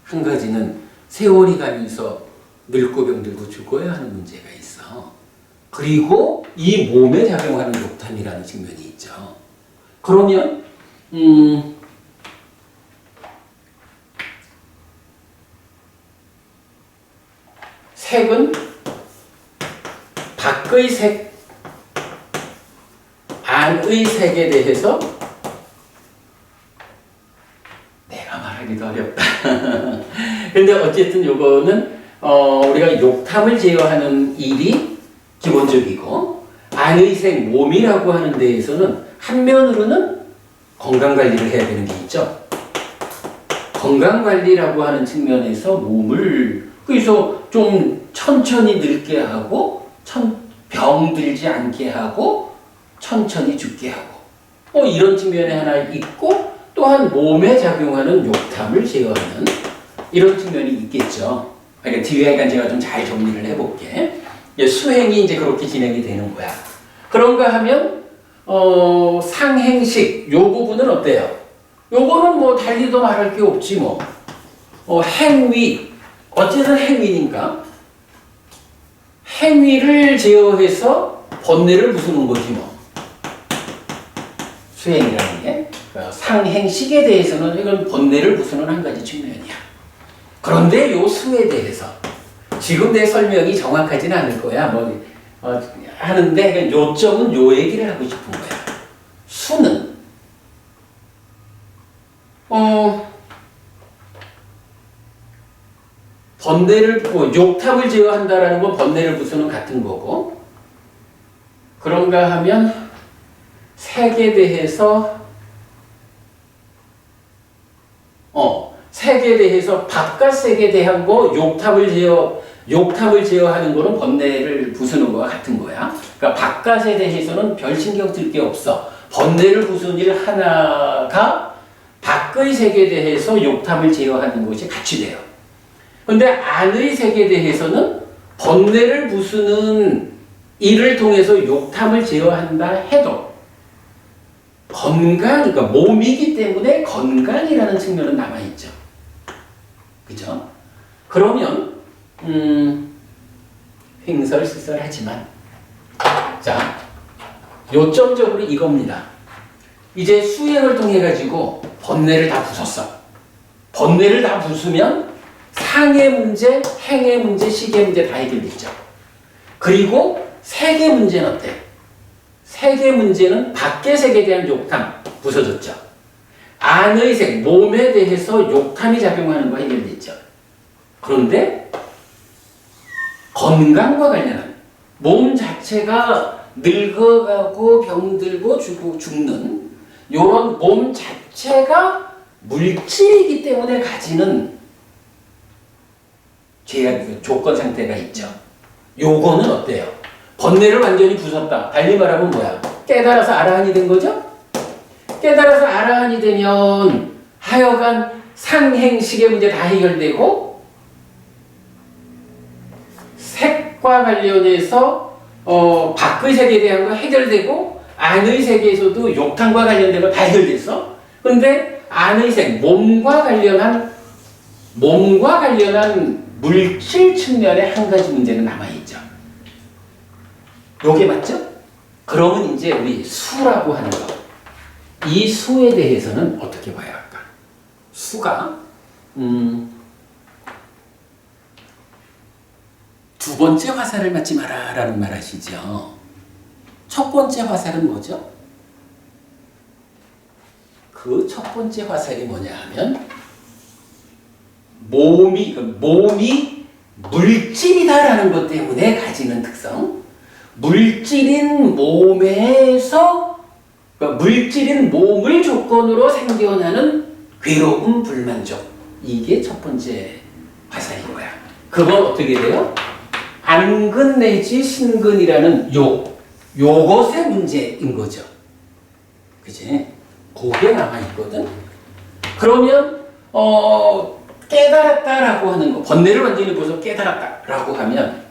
한 가지는 세월이 가면서 늙고 병들고 죽어야 하는 문제가 있어. 그리고 이 몸에 작용하는 욕탐이라는 측면이 있죠. 그러면 색은 밖의 색, 안의 색에 대해서 내가 말하기도 어렵다. 근데 어쨌든 요거는 우리가 욕탐을 제어하는 일이 기본적이고, 안의 색, 몸이라고 하는 데에서는 한면으로는 건강관리를 해야 되는 게 있죠. 건강관리라고 하는 측면에서 몸을 그래서 좀 천천히 늙게 하고 병들지 않게 하고 천천히 죽게 하고 이런 측면이 하나 있고, 또한 몸에 작용하는 욕탐을 제어하는 이런 측면이 있겠죠. 그러니까 뒤에 제가 좀 잘 정리를 해볼게. 수행이 이제 그렇게 진행이 되는 거야. 그런가 하면 상행식 요 부분은 어때요? 요거는 뭐 달리도 말할 게 없지 뭐. 행위 어쨌든 행위니까 행위를 제어해서 번뇌를 부수는 거지 뭐. 수행이라는 게 상행식에 대해서는 이건 번뇌를 부수는 한 가지 측면이야. 그런데 요 수에 대해서 지금 내 설명이 정확하진 않을 거야. 하는데 요점은 요 얘기를 하고 싶은 거야. 수는 번뇌를 욕탐을 제어한다라는 건 번뇌를 부수는 같은 거고, 그런가 하면 색에 대해서 색에 대해서 바깥 색에 대한 거 욕탐을 제어하는 거는 번뇌를 부수는 거와 같은 거야. 그러니까 바깥에 대해서는 별 신경 쓸 게 없어. 번뇌를 부수는 일 하나가 밖의 색에 대해서 욕탐을 제어하는 것이 같이 돼요. 근데 안의 색에 대해서는 번뇌를 부수는 일을 통해서 욕탐을 제어한다 해도 그러니까 몸이기 때문에 건강이라는 측면은 남아있죠. 그죠? 그러면 횡설수설하지만 자, 요점적으로 이겁니다. 이제 수행을 통해 가지고 번뇌를 다 부쉈어. 번뇌를 다 부수면 상의 문제, 행의 문제, 식의 문제 다 해결됐죠. 그리고 색의 문제는 어때? 색의 문제는 밖의 색에 대한 욕탐 부서졌죠. 안의 색, 몸에 대해서 욕탐이 작용하는 거 해결됐죠. 그런데 건강과 관련한 몸 자체가 늙어가고 병들고 죽는 이런 몸 자체가 물질이기 때문에 가지는 조건 상태가 있죠. 요거는 어때요? 번뇌를 완전히 부쉈다. 달리 말하면 뭐야? 깨달아서 아라한이 된 거죠? 깨달아서 아라한이 되면 하여간 상행식의 문제 다 해결되고 색과 관련해서 밖의 세계에 대한 거 해결되고 안의 세계에서도 욕탕과 관련된 거 다 해결됐어. 근데 안의 색, 몸과 관련한 물질 측면의 한 가지 문제는 남아있죠. 요게 맞죠? 그러면 이제 우리 수라고 하는 거. 이 수에 대해서는 어떻게 봐야 할까? 수가 두 번째 화살을 맞지 마라 라는 말 아시죠? 첫 번째 화살은 뭐죠? 그 첫 번째 화살이 뭐냐 하면 몸이 물질이다라는 것 때문에 가지는 특성, 물질인 몸에서 물질인 몸을 조건으로 생겨나는 괴로움, 불만족, 이게 첫 번째 화살인 거야. 그건 어떻게 돼요? 안근 내지 신근이라는 요것의 문제인 거죠. 그치? 그게 남아있거든. 그러면 깨달았다라고 하는 거, 번뇌를 완전히 부숴서 깨달았다라고 하면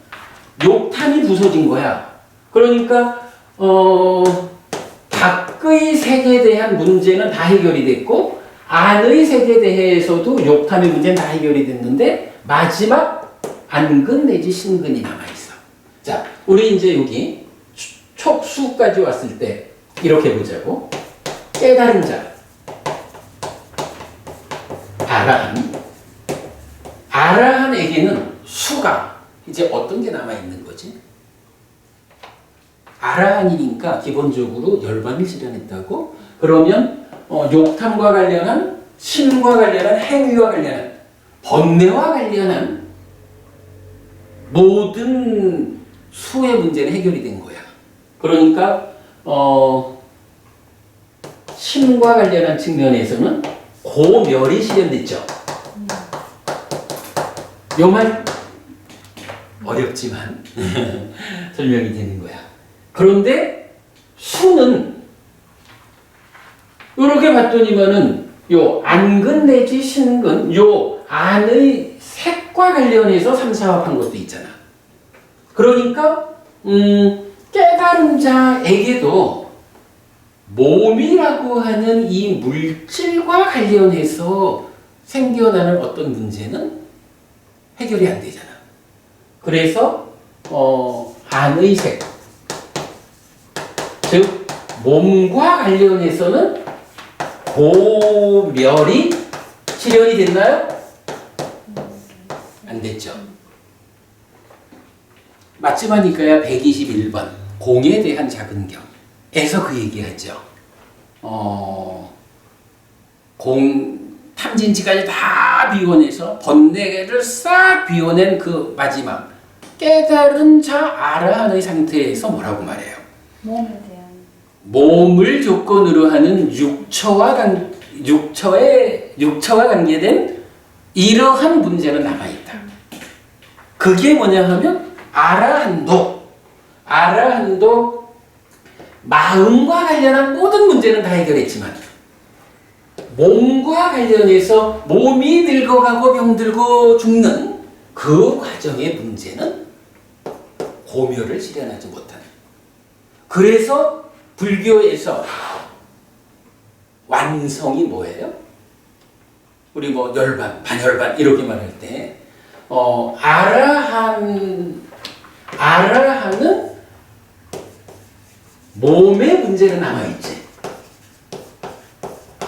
욕탐이 부서진 거야. 그러니까 밖의 세계에 대한 문제는 다 해결이 됐고 안의 세계에 대해서도 욕탐의 문제는 다 해결이 됐는데 마지막 안근 내지 신근이 남아있어. 자, 우리 이제 여기 촉수까지 왔을 때 이렇게 보자고. 깨달은 자, 아라한에게는 수가 이제 어떤 게 남아있는 거지? 아라한이니까 기본적으로 열반을 실현했다고? 그러면 욕탐과 관련한, 신과 관련한, 행위와 관련한, 번뇌와 관련한 모든 수의 문제는 해결이 된 거야. 그러니까 신과 관련한 측면에서는 고멸이 실현됐죠. 요 말 어렵지만 설명이 되는 거야. 그런데 수는 이렇게 봤더니만은 요 안근 내지 신근, 요 안의 색과 관련해서 삼사합한 것도 있잖아. 그러니까 깨달은 자에게도 몸이라고 하는 이 물질과 관련해서 생겨나는 어떤 문제는 해결이 안 되잖아. 그래서 안의 색, 즉 몸과 관련해서는 고멸이 실현이 됐나요? 안 됐죠. 맞지 하니까야 121번 공에 대한 작은 경에서 그 얘기하죠. 탐진치까지 다 비워내서 번뇌를 싹 비워낸 그 마지막 깨달은 자 아라한의 상태에서 뭐라고 말해요? 몸에 대한 몸을 조건으로 하는 육처와 관계된 이러한 문제는 남아있다. 그게 뭐냐 하면 아라한도 마음과 관련한 모든 문제는 다 해결했지만 몸과 관련해서 몸이 늙어가고 병들고 죽는 그 과정의 문제는 고멸을 실현하지 못하는. 그래서 불교에서 완성이 뭐예요? 우리 뭐 열반, 반열반 이렇게 말할 때 아라한은 몸의 문제는 남아있지.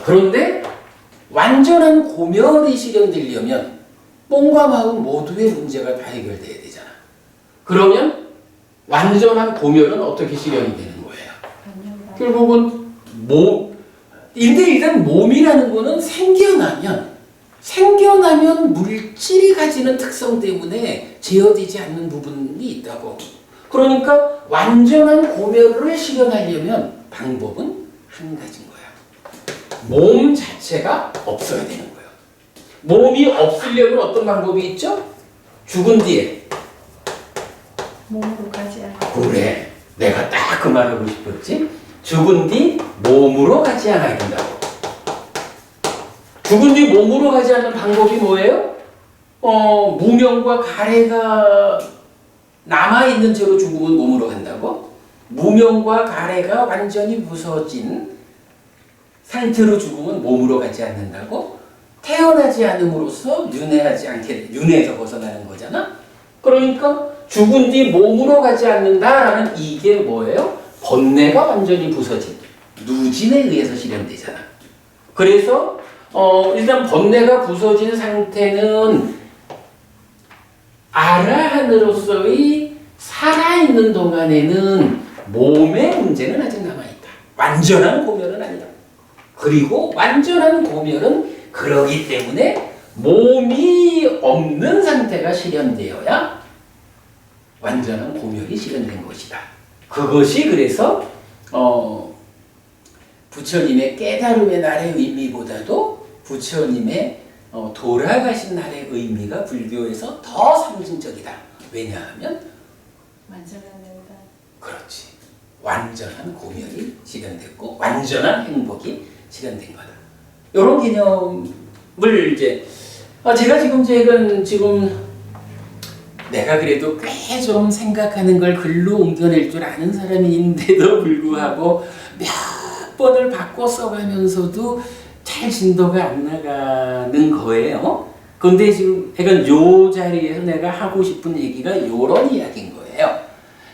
그런데 완전한 고멸이 실현되려면 몸과 마음 모두의 문제가 다 해결돼야 되잖아. 그러면 완전한 고멸은 어떻게 실현이 되는 거예요? 결국은 일단 몸이라는 거는 생겨나면 물질이 가지는 특성 때문에 제어되지 않는 부분이 있다고. 그러니까 완전한 고멸을 실현하려면 방법은 한 가지인 거야. 몸 자체가 없어야 되는 거예요. 몸이 없으려면 어떤 방법이 있죠? 죽은 뒤에. 몸으로 가지 않아. 그래. 내가 딱 그 말하고 싶었지. 죽은 뒤 몸으로 가지 않아야 된다고. 죽은 뒤 몸으로 가지 않는 방법이 뭐예요? 무명과 가래가 남아있는 채로 죽으면 몸으로 간다고? 무명과 가래가 완전히 부서진 상태로 죽으면 몸으로 가지 않는다고? 태어나지 않음으로써 윤회에서 벗어나는 거잖아? 그러니까 죽은 뒤 몸으로 가지 않는다라는 이게 뭐예요? 번뇌가 완전히 부서진 누진에 의해서 실현되잖아. 그래서 일단 번뇌가 부서진 상태는 아라한으로서의 살아있는 동안에는 몸의 문제는 아직 남아있다. 완전한 고멸은 아니다. 그리고 완전한 고멸은 그러기 때문에 몸이 없는 상태가 실현되어야 완전한 고멸이 실현된 것이다. 그것이 그래서 부처님의 깨달음의 날의 의미보다도 부처님의 돌아가신 날의 의미가 불교에서 더 상징적이다. 왜냐하면 완전한 내가. 그렇지. 완전한 고멸이 실현됐고 완전한 행복이 실현된 거다. 이런 개념을 이제 제가 지금 내가 그래도 꽤 좀 생각하는 걸 글로 옮겨낼 줄 아는 사람인데도 불구하고 몇 번을 바꿔 써가면서도 잘 진도가 안 나가는 거예요. 근데 지금 약간 요 자리에서 내가 하고 싶은 얘기가 요런 이야기인 거예요.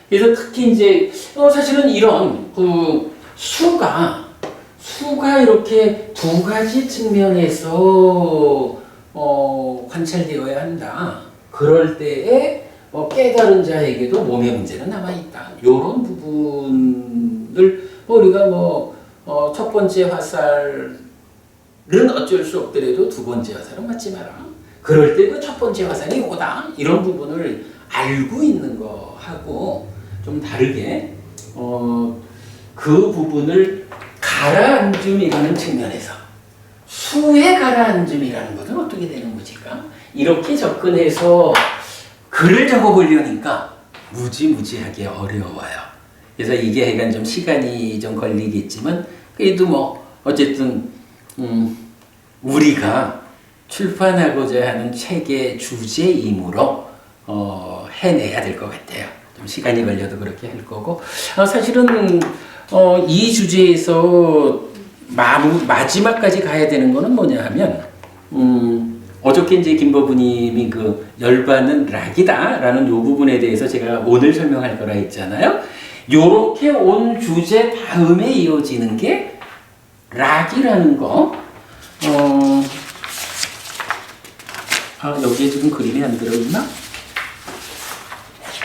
그래서 특히 이제 사실은 이런 그 수가 이렇게 두 가지 측면에서 관찰되어야 한다. 그럴 때에 깨달은 자에게도 몸의 문제는 남아있다. 이런 부분을 우리가 첫 번째 화살은 어쩔 수 없더라도 두 번째 화살은 맞지 마라. 그럴 때 그 첫 번째 화살이 오다. 이런 부분을 알고 있는 거하고 좀 다르게 그 부분을 가라앉음이라는 측면에서 수의 가라앉음이라는 것은 어떻게 되는 것일까? 이렇게 접근해서 글을 적어보려니까 무지무지하게 어려워요. 그래서 이게 약간 좀 시간이 좀 걸리겠지만 그래도 어쨌든 우리가 출판하고자 하는 책의 주제이므로 해내야 될 것 같아요. 좀 시간이 걸려도 그렇게 할 거고 사실은 이 주제에서 마지막까지 가야 되는 거는 뭐냐 하면 어저께 이제 김법우님이 그 열반은 락이다라는 요 부분에 대해서 제가 오늘 설명할 거라 했잖아요. 요렇게 온 주제 다음에 이어지는 게 락이라는 거. 여기에 지금 그림이 안 들어있나?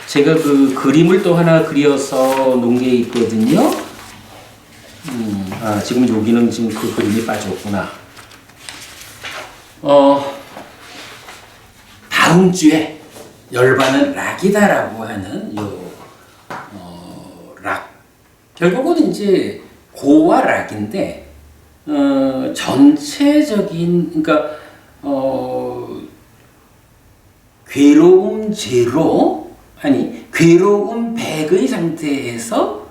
제가 그 그림을 또 하나 그려서 놓은 게 있거든요. 지금 여기는 지금 그 그림이 빠졌구나. 다음 주에 열반은 락이다라고 하는 락. 결국은 이제 고와 락인데 전체적인 그러니까 괴로움 제로 괴로움 100의 상태에서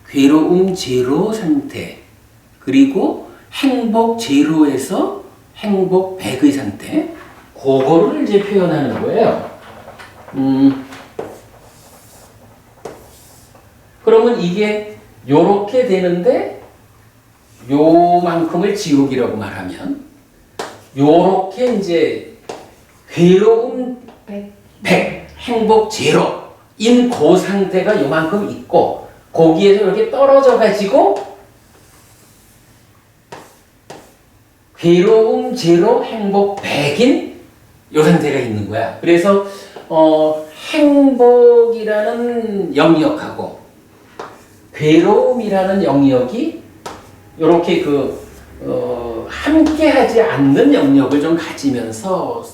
괴로움 제로 상태 그리고 행복 제로에서 행복 100의 상태 그거를 이제 표현하는 거예요. 그러면 이게 요렇게 되는데 요만큼을 지옥이라고 말하면 요렇게 이제 괴로움 100, 행복 제로인 그 상태가 요만큼 있고 거기에서 이렇게 떨어져 가지고 괴로움 제로, 행복 100인 요 상태가 있는 거야. 그래서 행복이라는 영역하고 괴로움이라는 영역이 이렇게 함께하지 않는 영역을 좀 가지면서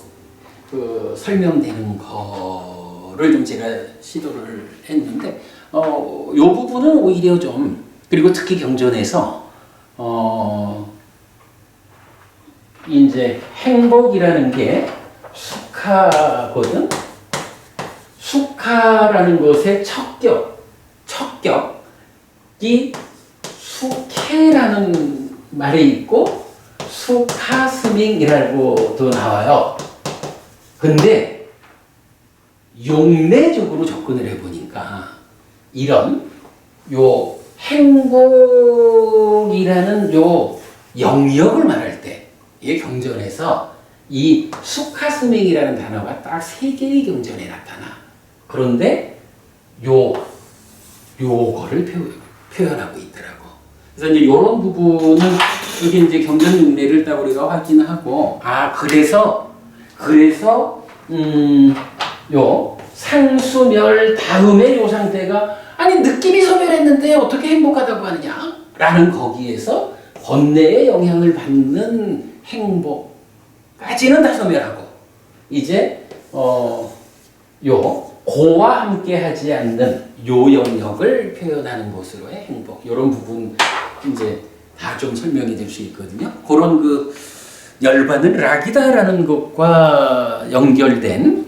설명되는 거를 좀 제가 시도를 했는데 요 부분은 오히려 좀 그리고 특히 경전에서 이제 행복이라는 게 숙하거든. 숙하라는 것의 척격이 숙해라는 말이 있고 숙하스밍이라고도 나와요. 근데 용례적으로 접근을 해보니까 이런 요 행복이라는 요 영역을 말할 때 이 경전에서 이 숙하스밍이라는 단어가 딱 3개의 경전에 나타나. 그런데 요거를 표현하고 있더라고. 그래서 이제 이런 부분은 여기 이제 경전 용례를 딱 우리가 확인하고 그래서 요 상수멸 다음에 요 상태가 아니 느낌이 소멸했는데 어떻게 행복하다고 하느냐? 라는 거기에서 번뇌의 영향을 받는 행복까지는 다 소멸하고 이제 요 고와 함께 하지 않는 요 영역을 표현하는 것으로의 행복 이런 부분 이제 다 좀 설명이 될 수 있거든요. 그런 그 열반은 락이다라는 것과 연결된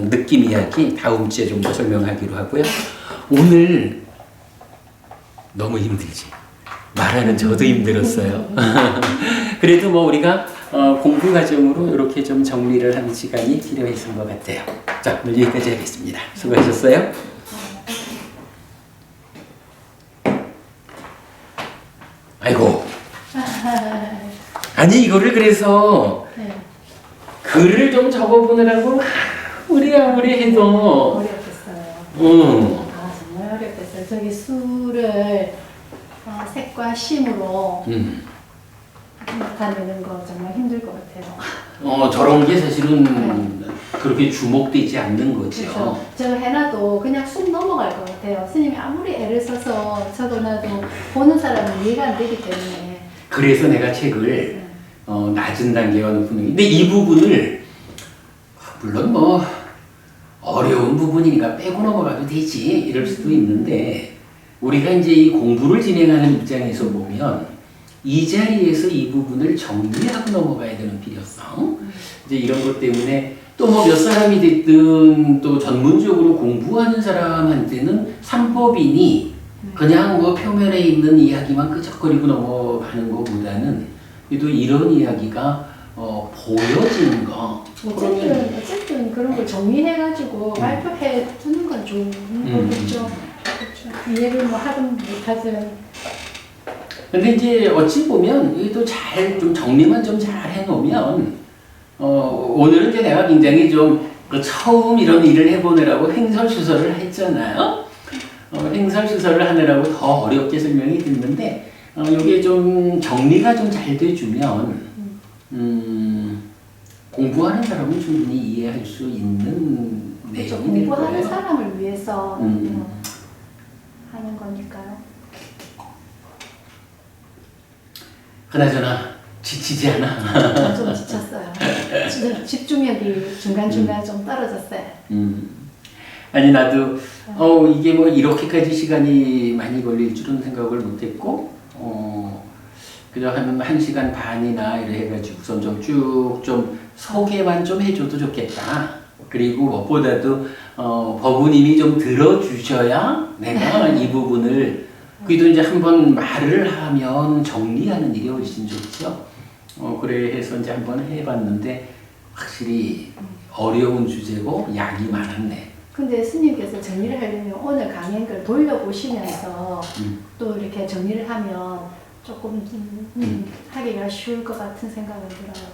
느낌 이야기 다음 주에 좀 더 설명하기로 하고요. 오늘 너무 힘들지. 말하는 저도 힘들었어요. 그래도 뭐 우리가 공부 과정으로 이렇게 좀 정리를 하는 시간이 필요했을 것 같아요. 자, 오늘 여기까지 하겠습니다. 수고하셨어요. 아이고. 아니 이거를 그래서 네. 글을 좀 적어보느라고 아무리 해도 어렵겠어요. 아 정말 어렵겠어요. 저기 수를 색과 심으로 나타내는 거 정말 힘들 것 같아요. 저런 게 사실은 그렇게 주목되지 않는 거죠. 그렇죠. 저 해놔도 그냥 쑥 넘어갈 것 같아요. 스님이 아무리 애를 써서 적어놔도 보는 사람은 이해가 안 되기 때문에. 그래서 내가 책을 낮은 단계와 높은 단계. 근데 이 부분을 물론 뭐 어려운 부분이니까 빼고 넘어가도 되지 이럴 수도 있는데 우리가 이제 이 공부를 진행하는 입장에서 보면 이 자리에서 이 부분을 정리하고 넘어가야 되는 필요성 이제 이런 것 때문에 또 뭐 몇 사람이 됐든 또 전문적으로 공부하는 사람한테는 삼법이니 그냥 뭐 표면에 있는 이야기만 끄적거리고 넘어가는 것보다는 그래도 이런 이야기가 보여지는 거. 어쨌든 그런 걸 정리해가지고 발표해 주는 건 좋은 거겠죠. 그렇죠. 이해를 뭐 하든 못하든. 근데 이제 어찌 보면 이게 잘 좀 정리만 좀 잘 해놓으면 오늘은 이제 내가 굉장히 좀 처음 이런 일을 해보느라고 횡설수설을 했잖아요. 횡설수설을 하느라고 더 어렵게 설명이 됐는데 이게 좀 정리가 좀 잘 돼주면 공부하는 사람은 충분히 이해할 수 있는 내용이 될 거예요. 공부하는 사람을 위해서 하는 거니까요. 그나저나 지치지 않아? 좀 지쳤어요. 집중력이 중간중간 좀 떨어졌어요. 아니 나도 이게 뭐 이렇게까지 시간이 많이 걸릴 줄은 생각을 못했고 그냥 한 1시간 반이나 이래 해가지고선 좀 쭉 좀 소개만 좀 해줘도 좋겠다. 그리고 무엇보다도 법우님이 좀 들어주셔야 내가 이 부분을 그래도 이제 한번 말을 하면 정리하는 일이 훨씬 좋죠. 그래 해서 이제 한번 해봤는데 확실히 어려운 주제고 약이 많았네. 근데 스님께서 정리를 하려면 오늘 강연 걸 돌려보시면서 또 이렇게 정리를 하면 조금 하기가 쉬울 것 같은 생각은 들어요.